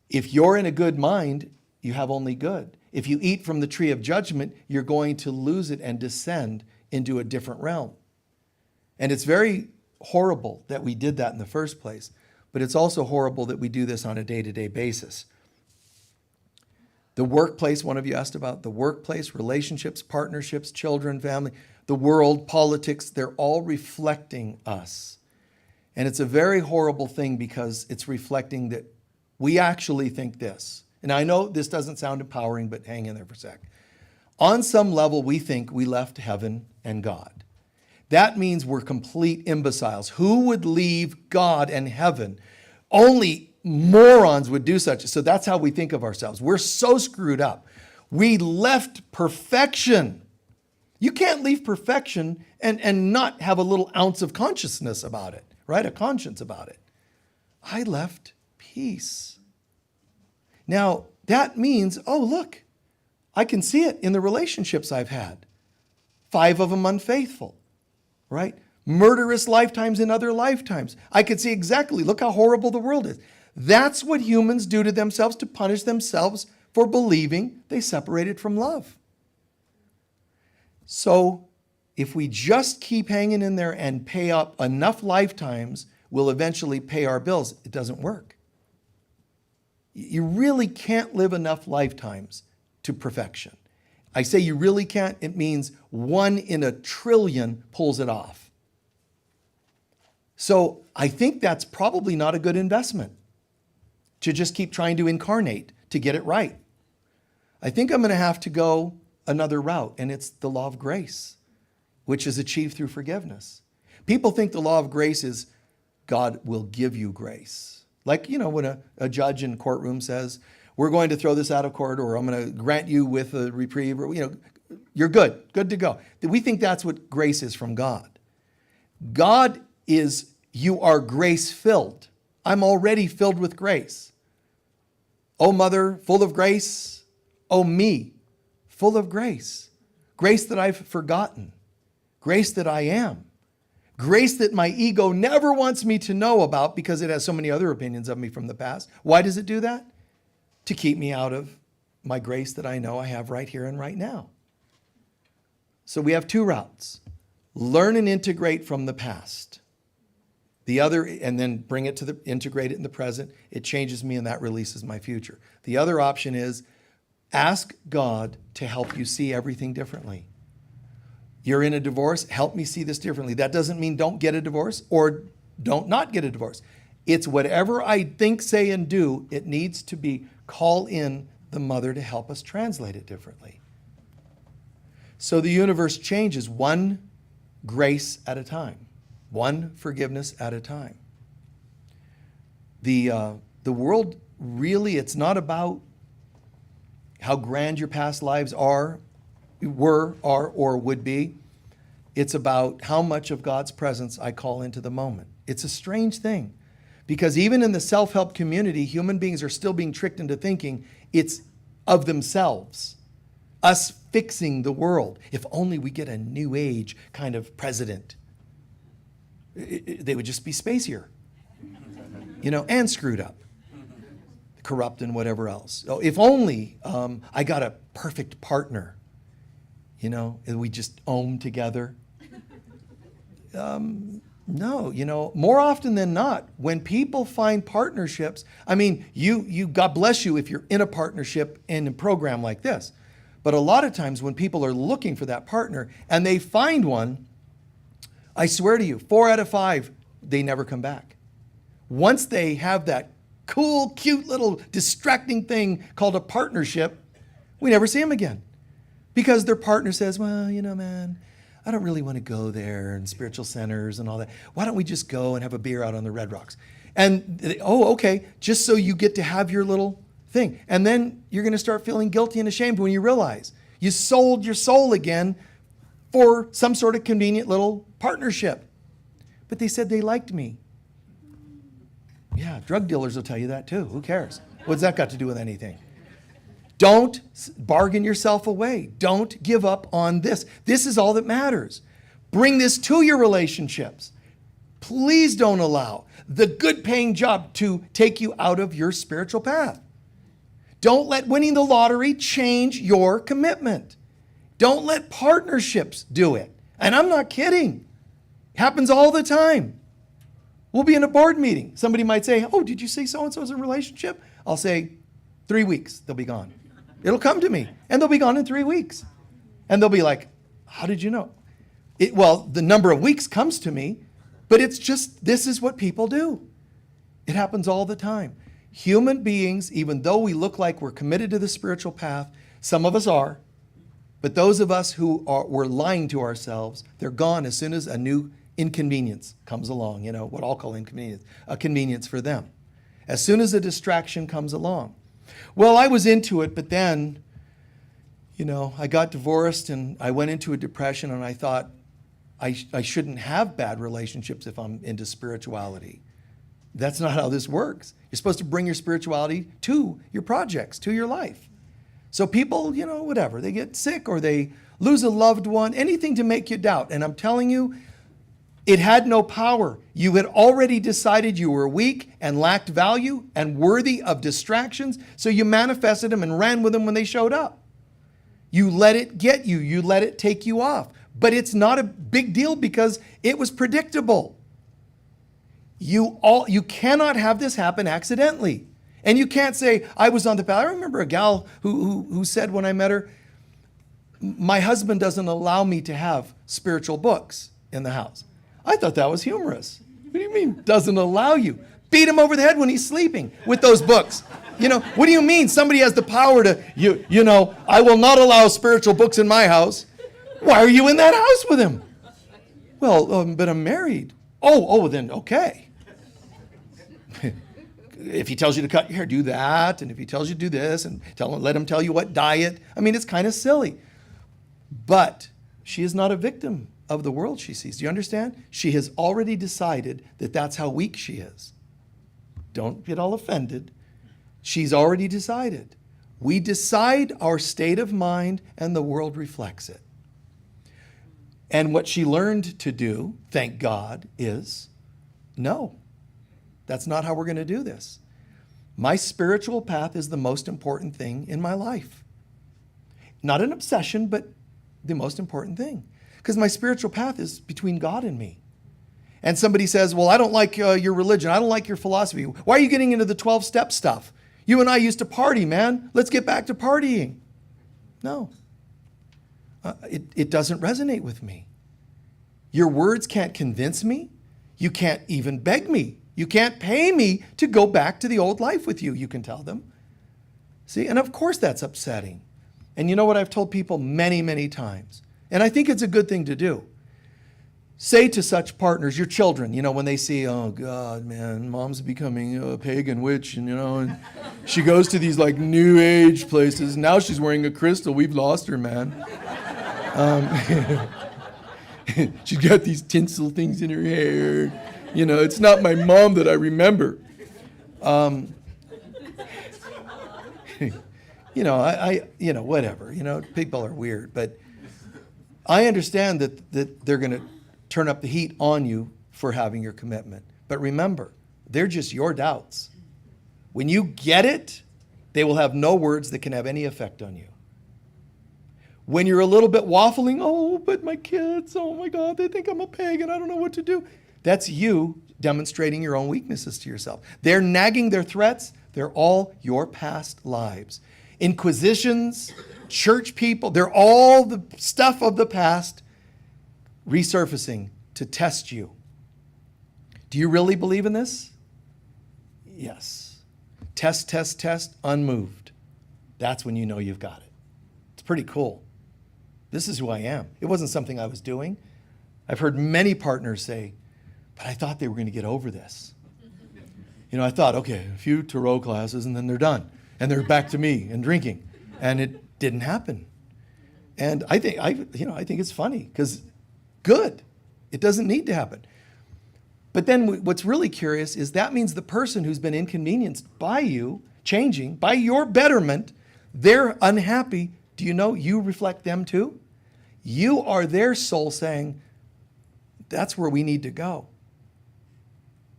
if you're in a good mind, you have only good. If you eat from the tree of judgment, you're going to lose it and descend into a different realm. And it's very horrible that we did that in the first place, but it's also horrible that we do this on a day-to-day basis. The workplace, one of you asked about the workplace, relationships, partnerships, children, family, the world, politics, they're all reflecting us. And it's a very horrible thing because it's reflecting that we actually think this. And I know this doesn't sound empowering, but hang in there for a sec. On some level, we think we left heaven and God. that means we're complete imbeciles. Who would leave God and heaven? Only morons would do such. So that's how we think of ourselves. We're so screwed up. We left perfection. You can't leave perfection and not have a little ounce of consciousness about it, right? A conscience about it. I left peace. Now, that means, oh, look, I can see it in the relationships I've had. 5 of them unfaithful, right? Murderous lifetimes in other lifetimes. I could see exactly, look how horrible the world is. That's what humans do to themselves to punish themselves for believing they separated from love. So if we just keep hanging in there and pay up enough lifetimes, we'll eventually pay our bills. It doesn't work. You really can't live enough lifetimes to perfection. I say you really can't, it means 1 in a trillion pulls it off. So I think that's probably not a good investment to just keep trying to incarnate to get it right. I think I'm going to have to go another route, and it's the law of grace, which is achieved through forgiveness. People think the law of grace is God will give you grace. Like, when a judge in courtroom says, we're going to throw this out of court, or I'm going to grant you with a reprieve, or, you're good to go. We think that's what grace is from God. God is, you are grace-filled. I'm already filled with grace. O Mother, full of grace. O me, full of grace. Grace that I've forgotten. Grace that I am. Grace that my ego never wants me to know about because it has so many other opinions of me from the past. Why does it do that? To keep me out of my grace that I know I have right here and right now. So we have 2 routes. Learn and integrate from the past. The other, and then bring it to integrate it in the present. It changes me and that releases my future. The other option is ask God to help you see everything differently. You're in a divorce, help me see this differently. That doesn't mean don't get a divorce or don't not get a divorce. It's whatever I think, say, and do, it needs to be call in the mother to help us translate it differently. So the universe changes 1 grace at a time, 1 forgiveness at a time. The world really, it's not about how grand your past lives are, or would be. It's about how much of God's presence I call into the moment. It's a strange thing because even in the self-help community, human beings are still being tricked into thinking it's of themselves, us fixing the world. If only we get a new age kind of president, they would just be spacier, and screwed up, corrupt and whatever else. So if only I got a perfect partner, and we just own together. No, more often than not, when people find partnerships, you God bless you if you're in a partnership in a program like this. But a lot of times when people are looking for that partner and they find one, I swear to you, 4 out of 5, they never come back. Once they have that cool, cute little distracting thing called a partnership, we never see them again. Because their partner says, well, man, I don't really want to go there and spiritual centers and all that. Why don't we just go and have a beer out on the Red Rocks? And, okay, just so you get to have your little thing. And then you're going to start feeling guilty and ashamed when you realize you sold your soul again for some sort of convenient little partnership. But they said they liked me. Yeah, drug dealers will tell you that too. Who cares? What's that got to do with anything? Don't bargain yourself away. Don't give up on this. This is all that matters. Bring this to your relationships. Please don't allow the good paying job to take you out of your spiritual path. Don't let winning the lottery change your commitment. Don't let partnerships do it. And I'm not kidding. It happens all the time. We'll be in a board meeting. Somebody might say, oh, did you see so-and-so's in a relationship? I'll say, 3 weeks, they'll be gone. It'll come to me, and they'll be gone in 3 weeks. And they'll be like, how did you know? The number of weeks comes to me, but it's just, this is what people do. It happens all the time. Human beings, even though we look like we're committed to the spiritual path, some of us are, But those of us who were lying to ourselves, they're gone as soon as a new inconvenience comes along, what I'll call inconvenience, a convenience for them. As soon as a distraction comes along. Well, I was into it, but then, I got divorced and I went into a depression, and I thought I shouldn't have bad relationships if I'm into spirituality. That's not how this works. You're supposed to bring your spirituality to your projects, to your life. So people, whatever, they get sick or they lose a loved one, anything to make you doubt. And I'm telling you, it had no power. You had already decided you were weak and lacked value and worthy of distractions, so you manifested them and ran with them when they showed up. You let it get you. You let it take you off. But it's not a big deal because it was predictable. You cannot have this happen accidentally. And you can't say, I was on the path. I remember a gal who said when I met her, my husband doesn't allow me to have spiritual books in the house. I thought that was humorous. What do you mean, doesn't allow you? Beat him over the head when he's sleeping with those books. What do you mean somebody has the power to, I will not allow spiritual books in my house. Why are you in that house with him? Well, but I'm married. Oh, then okay. If he tells you to cut your hair, do that. And if he tells you to do this, and let him tell you what diet. I mean, it's kind of silly. But she is not a victim of the world she sees. Do you understand? She has already decided that that's how weak she is. Don't get all offended. She's already decided. We decide our state of mind, and the world reflects it. And what she learned to do, thank God, is no. That's not how we're going to do this. My spiritual path is the most important thing in my life. Not an obsession, but the most important thing. Because my spiritual path is between God and me. And somebody says, well, I don't like your religion. I don't like your philosophy. Why are you getting into the 12-step stuff? You and I used to party, man. Let's get back to partying. No. It doesn't resonate with me. Your words can't convince me. You can't even beg me. You can't pay me to go back to the old life with you, you can tell them. See, and of course that's upsetting. And you know what I've told people many, many times, and I think it's a good thing to do. Say to such partners, your children, when they see, oh God, man, mom's becoming a pagan witch, and she goes to these like new age places. Now she's wearing a crystal. We've lost her, man. She's got these tinsel things in her hair. It's not my mom that I remember. Whatever. People are weird, but I understand that they're going to turn up the heat on you for having your commitment. But remember, they're just your doubts. When you get it, they will have no words that can have any effect on you. When you're a little bit waffling, oh, but my kids, oh my God, they think I'm a pagan, I don't know what to do. That's you demonstrating your own weaknesses to yourself. They're nagging their threats. They're all your past lives. Inquisitions, church people, they're all the stuff of the past resurfacing to test you. Do you really believe in this? Yes. Test, unmoved. That's when you know you've got it. It's pretty cool. This is who I am. It wasn't something I was doing. I've heard many partners say, but I thought they were going to get over this. I thought, okay, a few tarot classes and then they're done. And they're back to me and drinking. And it didn't happen. And I think it's funny because good. It doesn't need to happen. But then what's really curious is that means the person who's been inconvenienced by you, changing, by your betterment, they're unhappy. Do you know you reflect them too? You are their soul saying, that's where we need to go.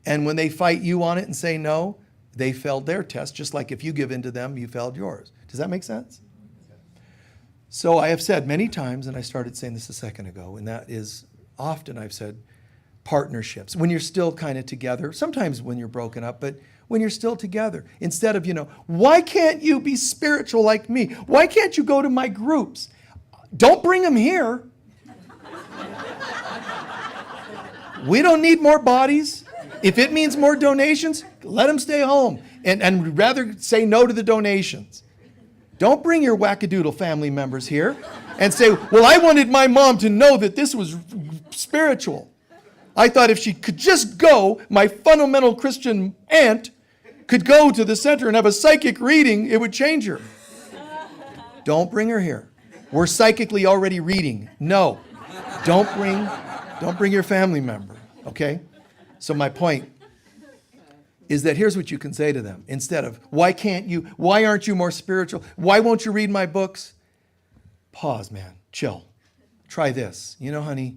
And when they fight you on it and say no, they failed their test, just like if you give in to them, you failed yours. Does that make sense? So I have said many times, and I started saying this a second ago, and that is often I've said partnerships. When you're still kind of together, sometimes when you're broken up, but when you're still together, instead of, why can't you be spiritual like me? Why can't you go to my groups? Don't bring them here. We don't need more bodies. If it means more donations, let them stay home and rather say no to the donations. Don't bring your wackadoodle family members here and say, well, I wanted my mom to know that this was spiritual. I thought if she could just go, my fundamental Christian aunt could go to the center and have a psychic reading, it would change her. Don't bring her here. We're psychically already reading. No, don't bring your family member, okay? So my point is that here's what you can say to them. Instead of, why aren't you more spiritual? Why won't you read my books? Pause, man, chill. Try this. You know, honey,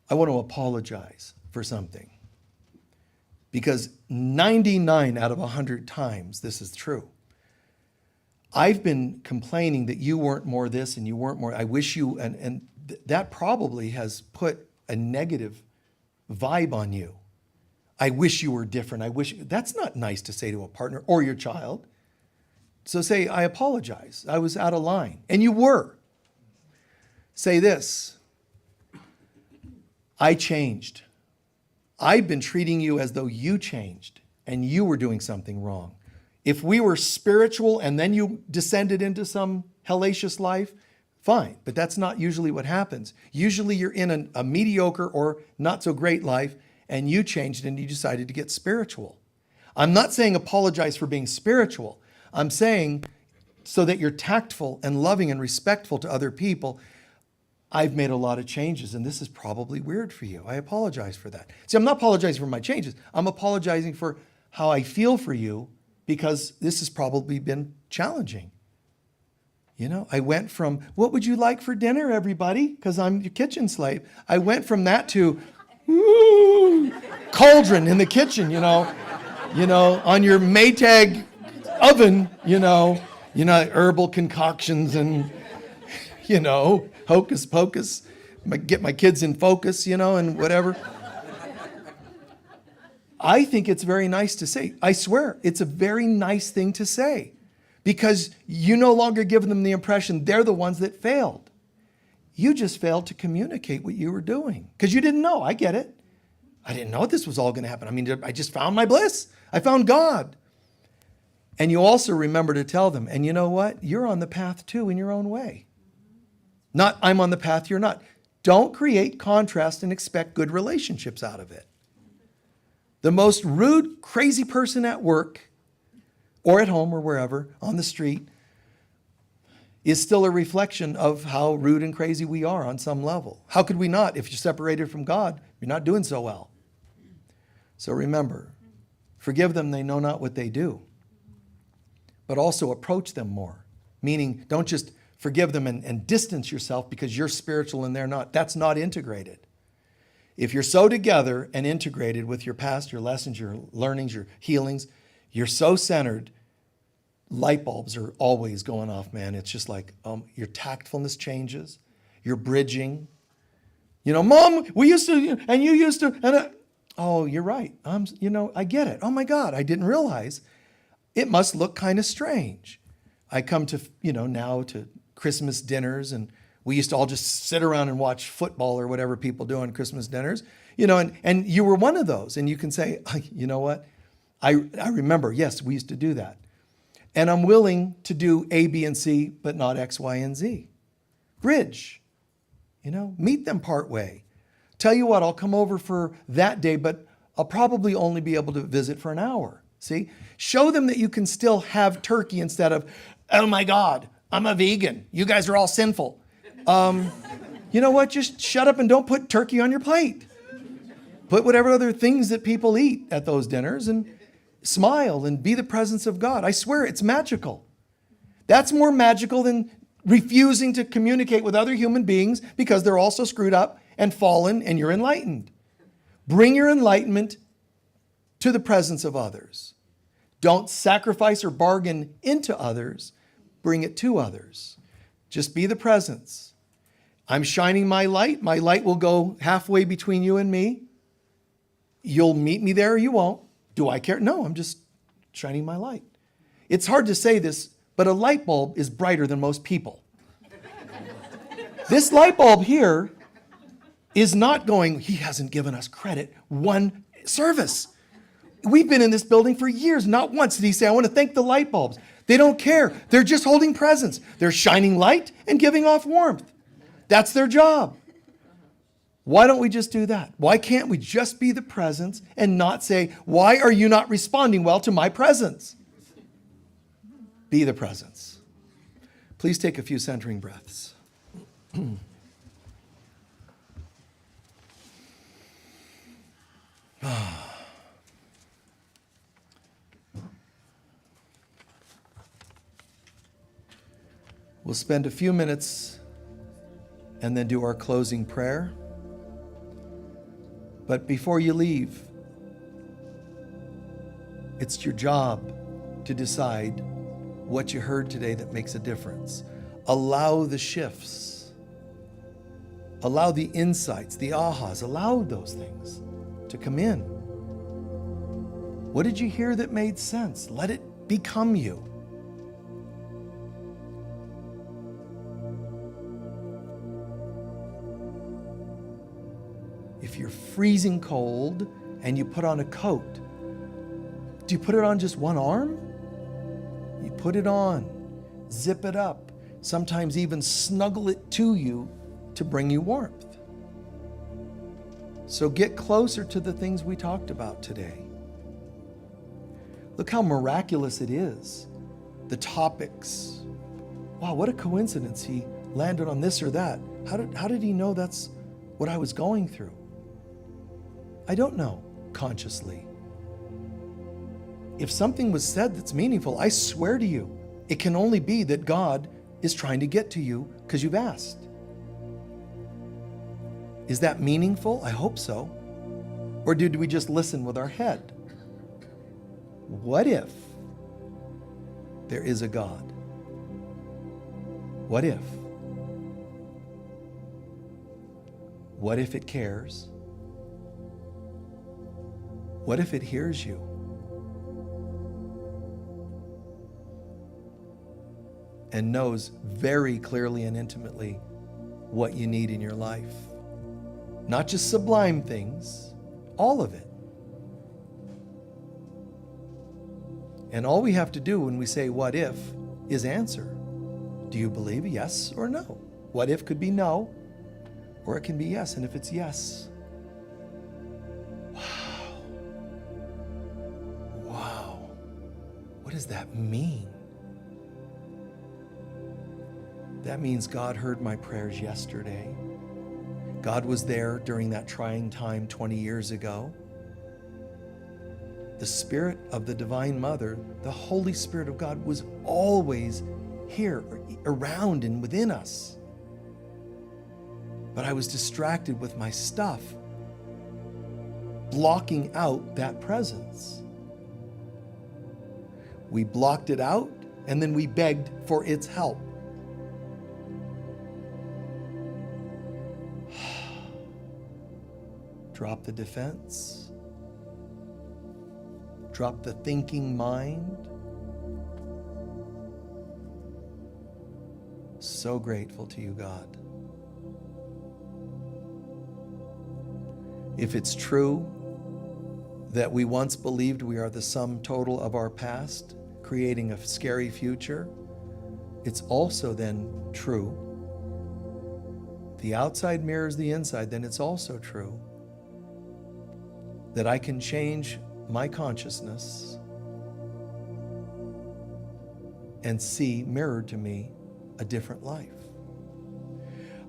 I want to apologize for something. Because 99 out of 100 times this is true. I've been complaining that you weren't more this and you weren't more, I wish you, and that probably has put a negative vibe on you. I wish you were different. That's not nice to say to a partner or your child. So say, I apologize. I was out of line. And you were. Say this, I changed. I've been treating you as though you changed and you were doing something wrong. If we were spiritual and then you descended into some hellacious life, fine, but that's not usually what happens. Usually you're in a mediocre or not so great life and you changed and you decided to get spiritual. I'm not saying apologize for being spiritual. I'm saying so that you're tactful and loving and respectful to other people. I've made a lot of changes and this is probably weird for you. I apologize for that. See, I'm not apologizing for my changes. I'm apologizing for how I feel for you because this has probably been challenging. You know, I went from, what would you like for dinner, everybody? Because I'm your kitchen slave. I went from that to, ooh, cauldron in the kitchen, you know, on your Maytag oven, herbal concoctions and, hocus pocus, get my kids in focus, and whatever. I think it's very nice to say. I swear, it's a very nice thing to say because you no longer give them the impression they're the ones that failed. You just failed to communicate what you were doing because you didn't know. I get it. I didn't know this was all going to happen. I mean, I just found my bliss. I found God. And you also remember to tell them, and you know what? You're on the path too in your own way. Not I'm on the path, you're not. Don't create contrast and expect good relationships out of it. The most rude, crazy person at work or at home or wherever on the street is still a reflection of how rude and crazy we are on some level. How could we not? If you're separated from God, you're not doing so well. So remember, forgive them, they know not what they do. But also approach them more. Meaning, don't just forgive them and distance yourself because you're spiritual and they're not. That's not integrated. If you're so together and integrated with your past, your lessons, your learnings, your healings, you're so centered, light bulbs are always going off, man. It's just like your tactfulness changes, your bridging. Mom, we used to, and you used to, and oh, you're right. I get it. Oh my God, I didn't realize. It must look kind of strange. I come to, now to Christmas dinners and we used to all just sit around and watch football or whatever people do on Christmas dinners, and you were one of those. And you can say, you know what? I remember, yes, we used to do that. And I'm willing to do A, B, and C, but not X, Y, and Z. Bridge, meet them part way. Tell you what, I'll come over for that day, but I'll probably only be able to visit for an hour. See? Show them that you can still have turkey instead of, oh my God, I'm a vegan. You guys are all sinful. You know what? Just shut up and don't put turkey on your plate. Put whatever other things that people eat at those dinners and smile and be the presence of God. I swear it's magical. That's more magical than refusing to communicate with other human beings because they're also screwed up and fallen and you're enlightened. Bring your enlightenment to the presence of others. Don't sacrifice or bargain into others. Bring it to others. Just be the presence. I'm shining my light. My light will go halfway between you and me. You'll meet me there or you won't. Do I care? No, I'm just shining my light. It's hard to say this, but a light bulb is brighter than most people. This light bulb here is not going, he hasn't given us credit one service. We've been in this building for years. Not once did he say, I want to thank the light bulbs. They don't care. They're just holding presence. They're shining light and giving off warmth. That's their job. Why don't we just do that? Why can't we just be the presence and not say, why are you not responding well to my presence? Be the presence. Please take a few centering breaths. We'll spend a few minutes and then do our closing prayer. But before you leave, it's your job to decide what you heard today that makes a difference. Allow the shifts. Allow the insights, the ahas, allow those things to come in. What did you hear that made sense? Let it become you. If you're freezing cold and you put on a coat, do you put it on just one arm? You put it on, zip it up, sometimes even snuggle it to you to bring you warmth. So get closer to the things we talked about today. Look how miraculous it is. The topics. Wow, what a coincidence he landed on this or that. How did he know that's what I was going through? I don't know consciously. If something was said that's meaningful, I swear to you, it can only be that God is trying to get to you because you've asked. Is that meaningful? I hope so. Or did we just listen with our head? What if there is a God? What if? What if it cares? What if it hears you? And knows very clearly and intimately what you need in your life. Not just sublime things, all of it. And all we have to do when we say what if is answer. Do you believe yes or no? What if could be no, or it can be yes. And if it's yes, wow, what does that mean? That means God heard my prayers yesterday. God was there during that trying time 20 years ago. The Spirit of the Divine Mother, the Holy Spirit of God, was always here, around and within us. But I was distracted with my stuff, blocking out that presence. We blocked it out, and then we begged for its help. Drop the defense. Drop the thinking mind. So grateful to you, God. If it's true that we once believed we are the sum total of our past, creating a scary future, it's also then true. The outside mirrors the inside, then it's also true that I can change my consciousness and see mirrored to me a different life.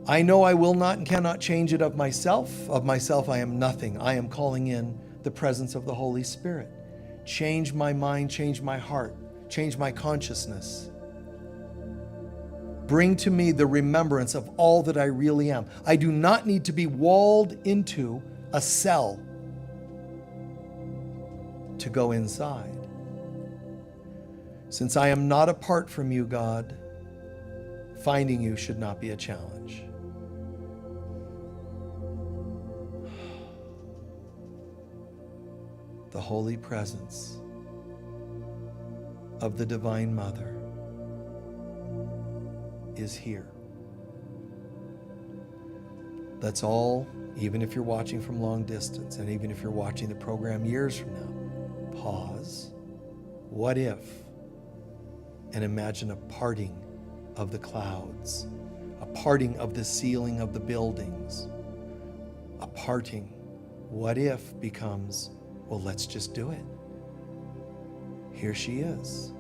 I know I will not and cannot change it of myself. Of myself I am nothing. I am calling in the presence of the Holy Spirit. Change my mind, change my heart, change my consciousness. Bring to me the remembrance of all that I really am. I do not need to be walled into a cell to go inside. Since I am not apart from you, God, finding you should not be a challenge. The holy presence of the Divine Mother is here. Let's all, even if you're watching from long distance, and even if you're watching the program years from now, pause. What if? and imagine a parting of the clouds, a parting of the ceiling of the buildings, a parting. What if becomes, well, let's just do it. Here she is,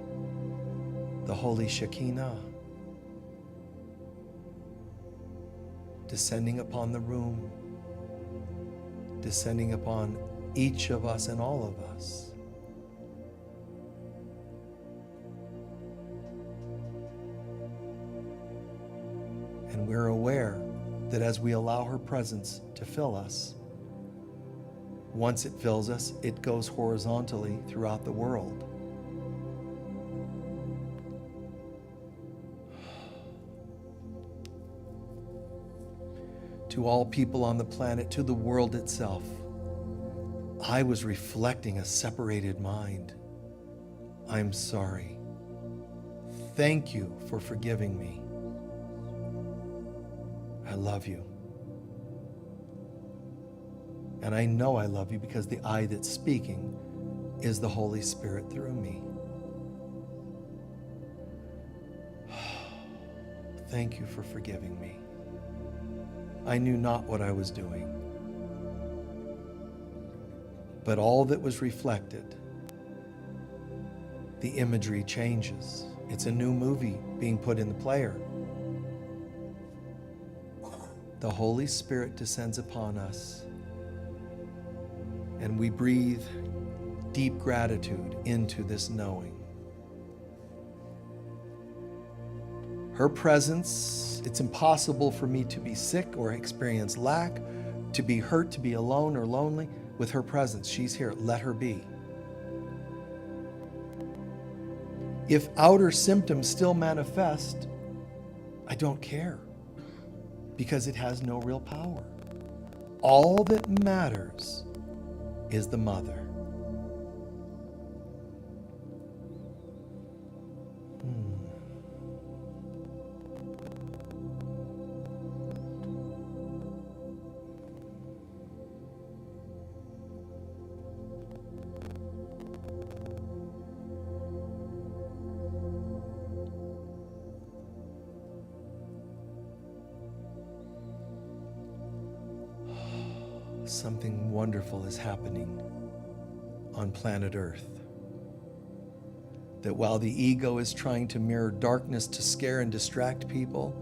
the Holy Shekinah, descending upon the room, descending upon each of us and all of us. And we're aware that as we allow her presence to fill us, once it fills us, it goes horizontally throughout the world. To all people on the planet, to the world itself, I was reflecting a separated mind. I'm sorry. Thank you for forgiving me. I love you. And I know I love you because the I that's speaking is the Holy Spirit through me. Thank you for forgiving me. I knew not what I was doing. But all that was reflected, the imagery changes. It's a new movie being put in the player. The Holy Spirit descends upon us, and we breathe deep gratitude into this knowing. Her presence, it's impossible for me to be sick or experience lack, to be hurt, to be alone or lonely. With her presence, she's here. Let her be. If outer symptoms still manifest, I don't care, because it has no real power. All that matters is the mother. Something wonderful is happening on planet Earth. That while the ego is trying to mirror darkness to scare and distract people,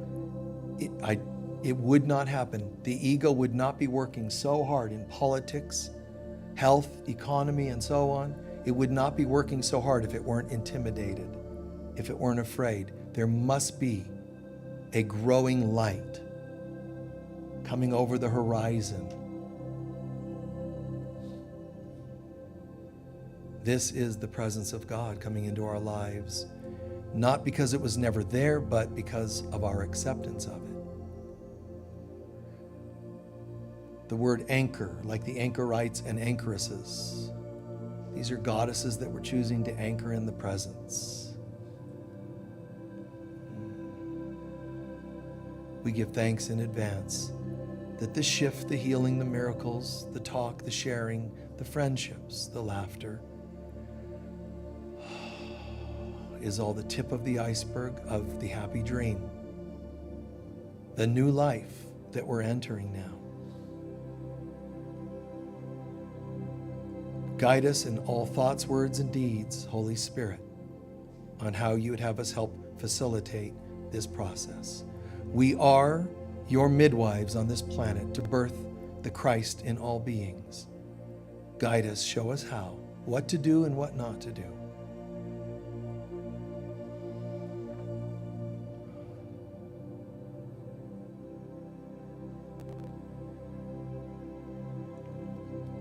it would not happen. The ego would not be working so hard in politics, health, economy, and so on. It would not be working so hard if it weren't intimidated, if it weren't afraid. There must be a growing light coming over the horizon. This is the presence of God coming into our lives, not because it was never there, but because of our acceptance of it. The word anchor, like the anchorites and anchoresses, these are goddesses that we're choosing to anchor in the presence. We give thanks in advance that the shift, the healing, the miracles, the talk, the sharing, the friendships, the laughter, is all the tip of the iceberg of the happy dream, the new life that we're entering now. Guide us in all thoughts, words, and deeds, Holy Spirit, on how you would have us help facilitate this process. We are your midwives on this planet to birth the Christ in all beings. Guide us, show us how, what to do and what not to do.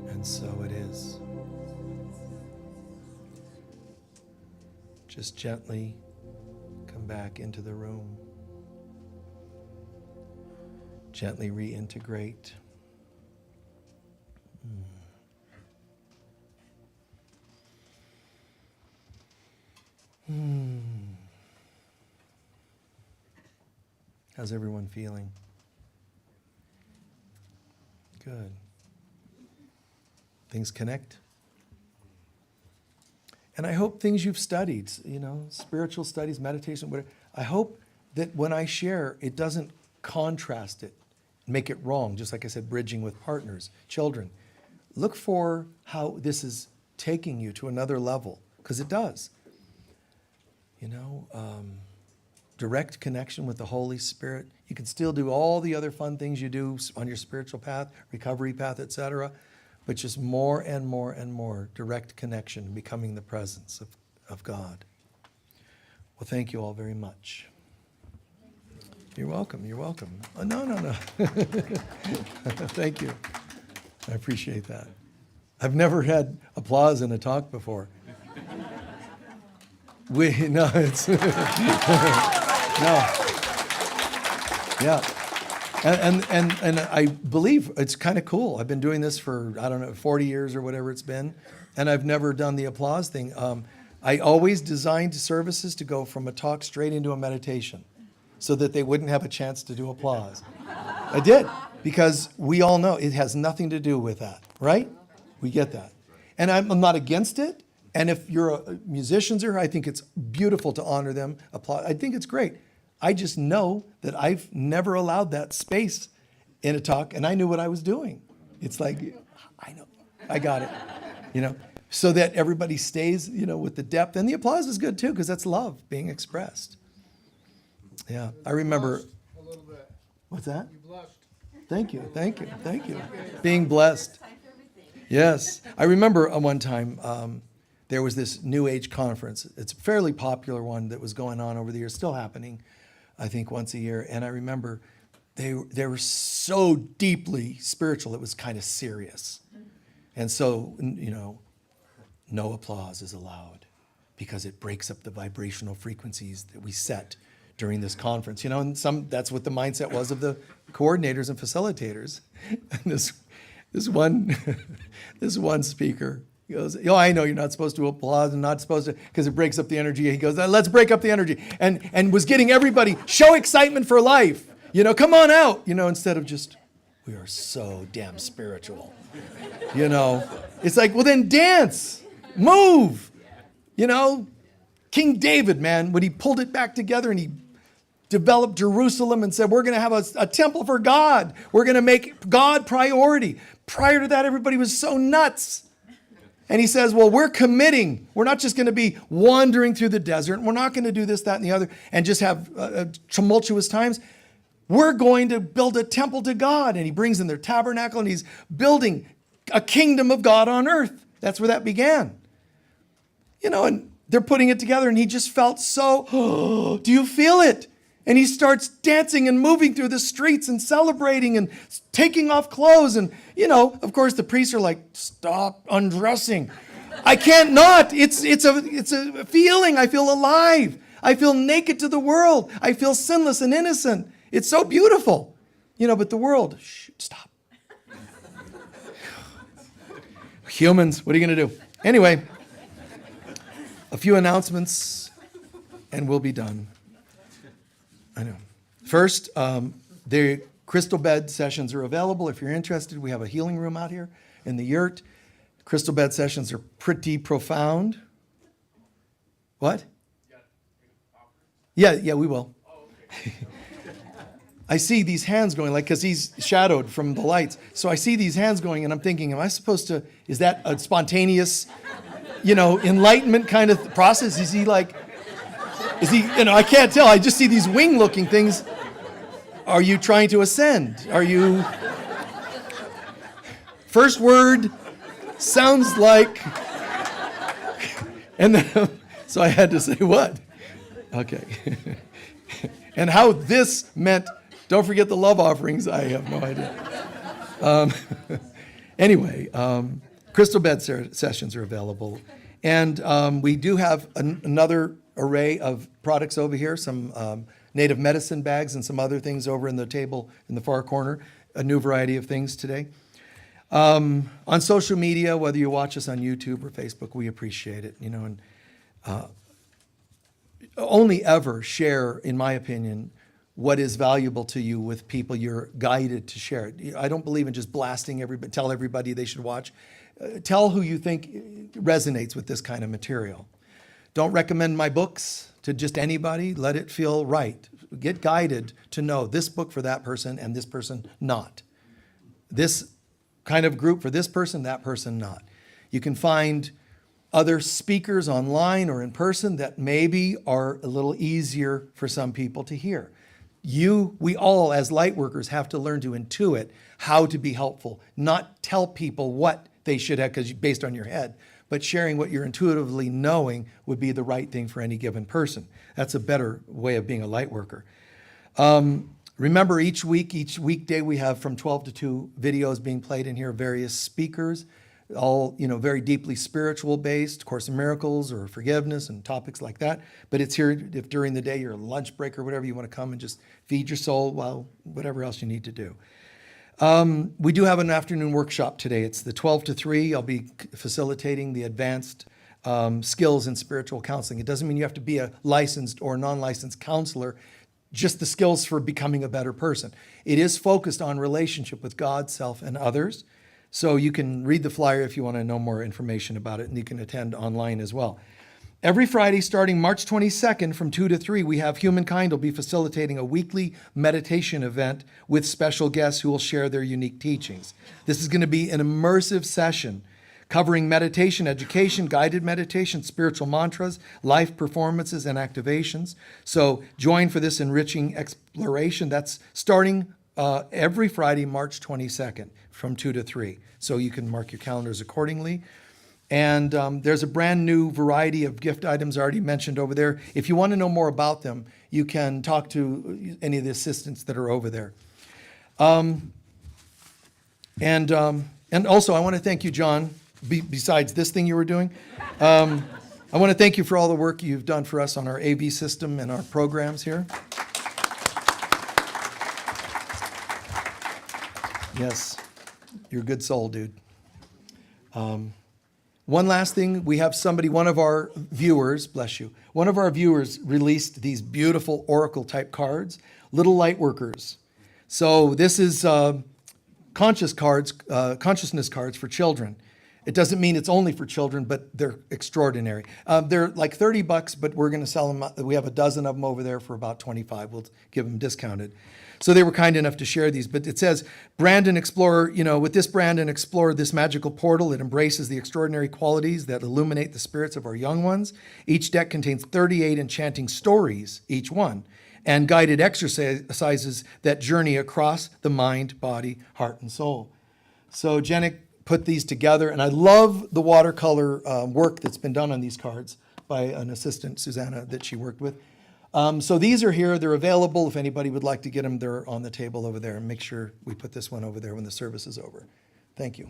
And so it is. Just gently come back into the room. Gently reintegrate. How's everyone feeling? Good. Things connect? And I hope things you've studied, spiritual studies, meditation, whatever, I hope that when I share, it doesn't contrast it, make it wrong, just like I said, bridging with partners, children. Look for how this is taking you to another level, because it does. Direct connection with the Holy Spirit. You can still do all the other fun things you do on your spiritual path, recovery path, etc., but just more and more and more direct connection, becoming the presence of God. Well, thank you all very much. You're welcome. You're welcome. Oh, no. Thank you. I appreciate that. I've never had applause in a talk before. It's no. Yeah. And I believe it's kind of cool. I've been doing this for, 40 years or whatever it's been, and I've never done the applause thing. I always designed services to go from a talk straight into a meditation so that they wouldn't have a chance to do applause. I did, because we all know it has nothing to do with that, right? We get that. And I'm not against it. And if you're musicians here, I think it's beautiful to honor them, applaud. I think it's great. I just know that I've never allowed that space in a talk, and I knew what I was doing. It's like, I know, I got it, so that everybody stays, with the depth. And the applause is good too, because that's love being expressed. Yeah, I remember. A little bit. What's that? You blushed. Thank you. Being blessed. Yes. I remember one time there was this New Age conference. It's a fairly popular one that was going on over the years, still happening, I think, once a year. And I remember they were so deeply spiritual, it was kind of serious. And so, no applause is allowed because it breaks up the vibrational frequencies that we set during this conference. And that's what the mindset was of the coordinators and facilitators. And this one speaker goes, I know you're not supposed to applaud and not supposed to, because it breaks up the energy. He goes, let's break up the energy. And was getting everybody, show excitement for life. Come on out. Instead of just, we are so damn spiritual. It's like, well, then dance, move. King David, man, when he pulled it back together and he developed Jerusalem and said, we're going to have a temple for God. We're going to make God priority. Prior to that, everybody was so nuts. And he says, well, we're committing. We're not just going to be wandering through the desert. We're not going to do this, that, and the other, and just have tumultuous times. We're going to build a temple to God. And he brings in their tabernacle, and he's building a kingdom of God on earth. That's where that began. And they're putting it together, and he just felt so, do you feel it? And he starts dancing and moving through the streets and celebrating and taking off clothes. And, of course, the priests are like, stop undressing. I can't not. It's a feeling. I feel alive. I feel naked to the world. I feel sinless and innocent. It's so beautiful. But the world, stop. Humans, what are you going to do? Anyway, a few announcements and we'll be done. I know. First, the crystal bed sessions are available. If you're interested, we have a healing room out here in the yurt. Crystal bed sessions are pretty profound. What? Yeah, we will. I see these hands going, because he's shadowed from the lights. So I see these hands going, and I'm thinking, is that a spontaneous, enlightenment kind of process? Is he, I can't tell. I just see these wing-looking things. Are you trying to ascend? Are you... First word sounds like... And then, so I had to say, what? Okay. And how this meant, don't forget the love offerings, I have no idea. Anyway, crystal bed sessions are available. And we do have another array of products over here, some native medicine bags and some other things over in the table in the far corner, a new variety of things today. On social media, whether you watch us on YouTube or Facebook, we appreciate it, and only ever share, in my opinion, what is valuable to you with people you're guided to share it. I don't believe in just blasting everybody, tell everybody they should watch. tell who you think resonates with this kind of material. Don't recommend my books to just anybody. Let it feel right. Get guided to know this book for that person and this person not. This kind of group for this person, that person not. You can find other speakers online or in person that maybe are a little easier for some people to hear. We all as light workers have to learn to intuit how to be helpful, not tell people what they should have because based on your head, but sharing what you're intuitively knowing would be the right thing for any given person. That's a better way of being a light worker. Remember, each weekday, we have from 12 to 2 videos being played in here, various speakers, all very deeply spiritual based, Course in Miracles or forgiveness and topics like that. But it's here if during the day you're a lunch break or whatever, you want to come and just feed your soul while whatever else you need to do. We do have an afternoon workshop today. It's the 12 to 3. I'll be facilitating the advanced skills in spiritual counseling. It doesn't mean you have to be a licensed or non-licensed counselor, just the skills for becoming a better person. It is focused on relationship with God, self, and others. So you can read the flyer if you want to know more information about it, and you can attend online as well. Every Friday, starting March 22nd from 2 to 3, we have Humankind will be facilitating a weekly meditation event with special guests who will share their unique teachings. This is going to be an immersive session covering meditation, education, guided meditation, spiritual mantras, life performances, and activations. So join for this enriching exploration. That's starting every Friday, March 22nd from 2 to 3. So you can mark your calendars accordingly. And there's a brand new variety of gift items already mentioned over there. If you want to know more about them, you can talk to any of the assistants that are over there. And also, I want to thank you, John, besides this thing you were doing. I want to thank you for all the work you've done for us on our AV system and our programs here. Yes, you're a good soul, dude. One last thing, we have one of our viewers, bless you, one of our viewers released these beautiful oracle type cards, Little Light Workers. So this is consciousness cards for children. It doesn't mean it's only for children, but they're extraordinary. They're like $30, but we're going to sell them. We have a dozen of them over there for about $25. We'll give them discounted. So they were kind enough to share these. But it says, Brandon Explorer, with this Brandon Explorer, this magical portal, it embraces the extraordinary qualities that illuminate the spirits of our young ones. Each deck contains 38 enchanting stories, each one, and guided exercises that journey across the mind, body, heart, and soul. So Jenik put these together, and I love the watercolor work that's been done on these cards by an assistant, Susanna, that she worked with. So these are here. They're available. If anybody would like to get them, they're on the table over there. And make sure we put this one over there when the service is over. Thank you.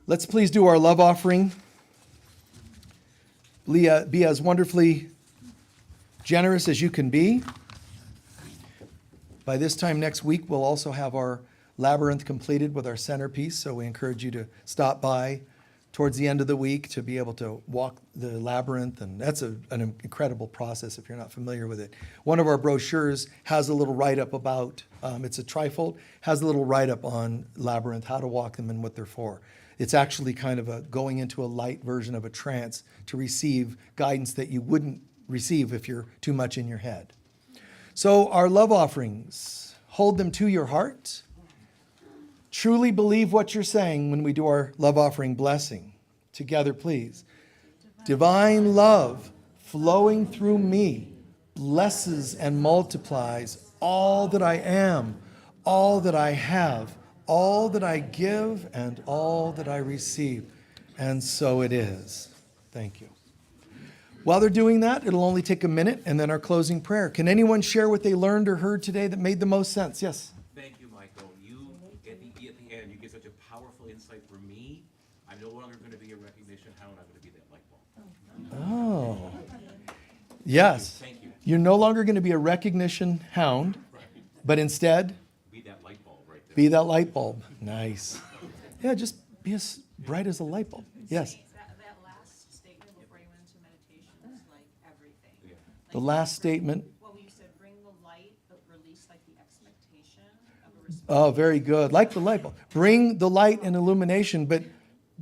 Let's please do our love offering. Leah, be as wonderfully generous as you can be. By this time next week, we'll also have our labyrinth completed with our centerpiece. So we encourage you to stop by towards the end of the week to be able to walk the labyrinth. And that's an incredible process if you're not familiar with it. One of our brochures has a little write-up about, it's a trifold, has a little write-up on labyrinth, how to walk them and what they're for. It's actually kind of a going into a light version of a trance to receive guidance that you wouldn't receive if you're too much in your head. So our love offerings, hold them to your heart. Truly believe what you're saying when we do our love offering blessing. Together, please. Divine love flowing through me blesses and multiplies all that I am, all that I have, all that I give, and all that I receive. And so it is. Thank you. While they're doing that, it'll only take a minute, and then our closing prayer. Can anyone share what they learned or heard today that made the most sense? Yes? Thank you, Michael. You, at the end, you give such a powerful insight for me. I'm no longer going to be a recognition hound. I'm going to be that light bulb. Oh. Yes. Thank you. You're no longer going to be a recognition hound, but instead, Be that light bulb right there. be that light bulb. Nice. Yeah, just be as bright as a light bulb. Yes. That last statement before you went into meditation is like everything. Yeah. The last statement. Well, you said bring the light, but release like the expectation of a response? Oh, very good. Like the light bulb. Bring the light and illumination, but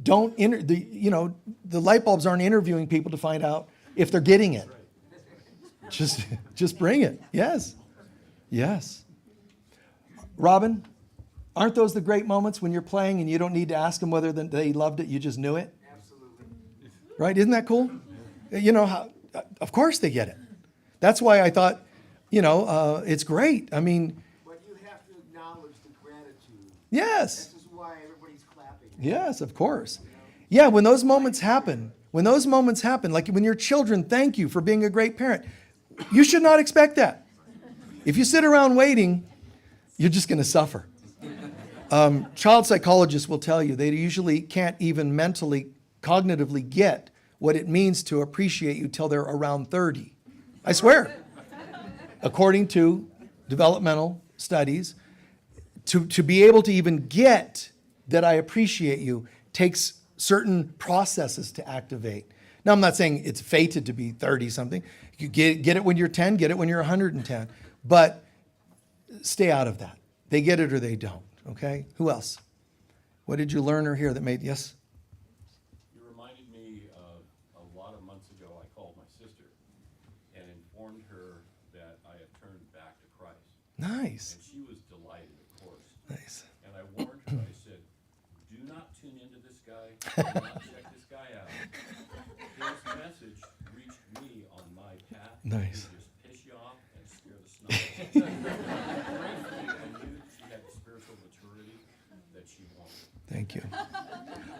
don't the light bulbs aren't interviewing people to find out if they're getting it. Just bring it. Yes. Yes. Robin, aren't those the great moments when you're playing and you don't need to ask them whether they loved it, you just knew it? Absolutely. Right? Isn't that cool? You know how, of course they get it. That's why I thought, it's great. I mean, But you have to acknowledge the gratitude. yes. This is why everybody's clapping. Yes, of course. Yeah, when those moments happen, like when your children thank you for being a great parent, you should not expect that. If you sit around waiting, you're just going to suffer. Child psychologists will tell you they usually can't even mentally, cognitively get what it means to appreciate you till they're around 30. I swear. According to developmental studies, to be able to even get that I appreciate you takes certain processes to activate. Now, I'm not saying it's fated to be 30-something. You get it when you're 10, get it when you're 110. But stay out of that. They get it or they don't, okay? Who else? What did you learn or hear that made, yes? You reminded me of a lot of months ago, I called my sister and informed her that I had turned back to Christ. Nice. And she was delighted, of course. Nice. And I warned her, I said, do not tune into this guy, do not check this guy out. His message reached me on my path. Nice. To just piss you off and scare the snot out of you. I knew she had the spiritual maturity that she wanted. Thank you.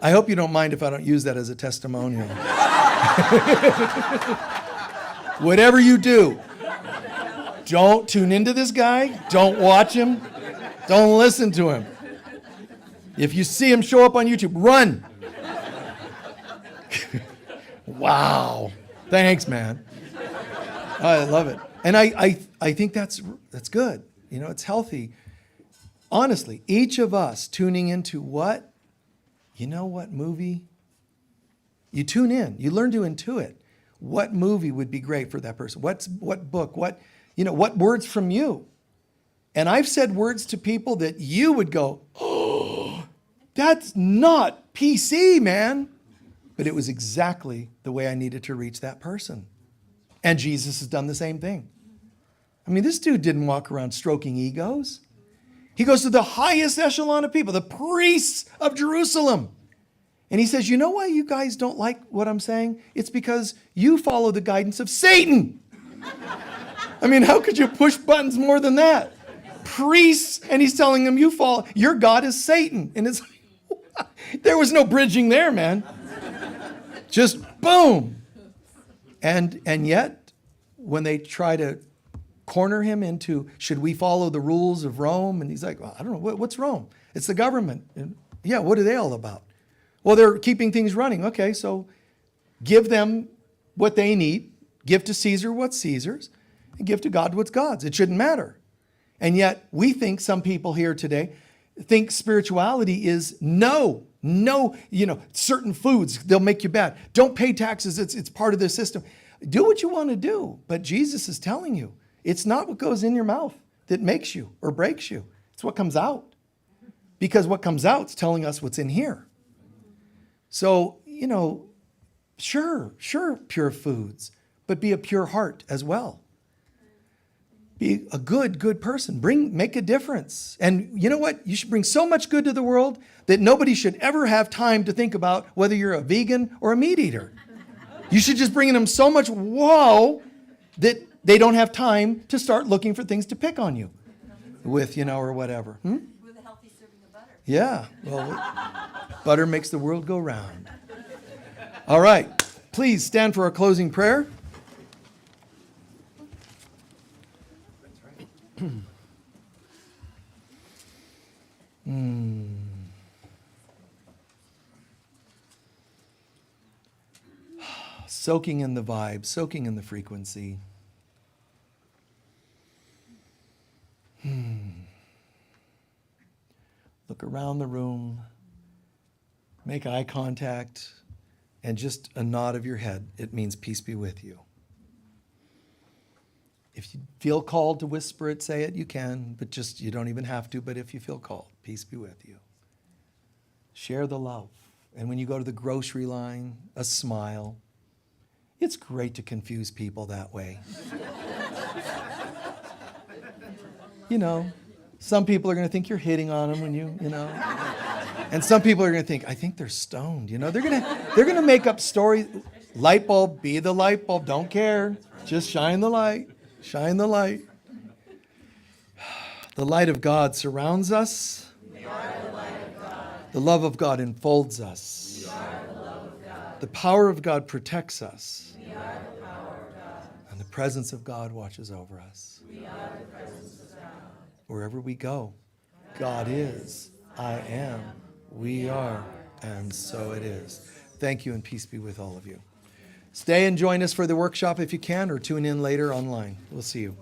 I hope you don't mind if I don't use that as a testimonial. Whatever you do, don't tune into this guy. Don't watch him. Don't listen to him. If you see him show up on YouTube, run. Wow. Thanks, man. I love it. And I think that's good. It's healthy. Honestly, each of us tuning into what movie? You tune in. You learn to intuit. What movie would be great for that person? What book? What words from you? And I've said words to people that you would go, oh, that's not PC, man. But it was exactly the way I needed to reach that person. And Jesus has done the same thing. I mean, this dude didn't walk around stroking egos. He goes to the highest echelon of people, the priests of Jerusalem. And he says, you know why you guys don't like what I'm saying? It's because you follow the guidance of Satan. I mean, how could you push buttons more than that? Priests, and he's telling them, your God is Satan. And it's there was no bridging there, man. Just boom. And yet, when they try to corner him into, should we follow the rules of Rome? And he's like, well, I don't know, what's Rome? It's the government. And yeah, what are they all about? Well, they're keeping things running. Okay, so give them what they need. Give to Caesar what's Caesar's, and give to God what's God's. It shouldn't matter. And yet, we think, some people here today, think spirituality is no, certain foods, they'll make you bad. Don't pay taxes, it's part of the system. Do what you want to do, but Jesus is telling you, it's not what goes in your mouth that makes you or breaks you. It's what comes out. Because what comes out is telling us what's in here. So, sure, pure foods, but be a pure heart as well. Be a good person. Make a difference. And you know what? You should bring so much good to the world that nobody should ever have time to think about whether you're a vegan or a meat eater. You should just bring them so much woe that they don't have time to start looking for things to pick on you with, or whatever. With a healthy serving of butter. Yeah. Well, butter makes the world go round. All right. Please stand for our closing prayer. Soaking in the vibe, soaking in the frequency. Look around the room, make eye contact, and just a nod of your head. It means peace be with you. If you feel called to whisper it, say it, you can, but just, you don't even have to, but if you feel called, peace be with you. Share the love. And when you go to the grocery line, a smile. It's great to confuse people that way. You know, some people are going to think you're hitting on them when you know. And some people are going to think, I think they're stoned. You know, they're going to make up stories. Light bulb, be the light bulb. Don't care. Just shine the light. Shine the light. The light of God surrounds us. We are the light of God. The love of God enfolds us. We are the love of God. The power of God protects us. We are the power of God. And the presence of God watches over us. We are the presence of God. Wherever we go, God is, I am, we are, and so it is. Thank you, and peace be with all of you. Stay and join us for the workshop if you can, or tune in later online. We'll see you.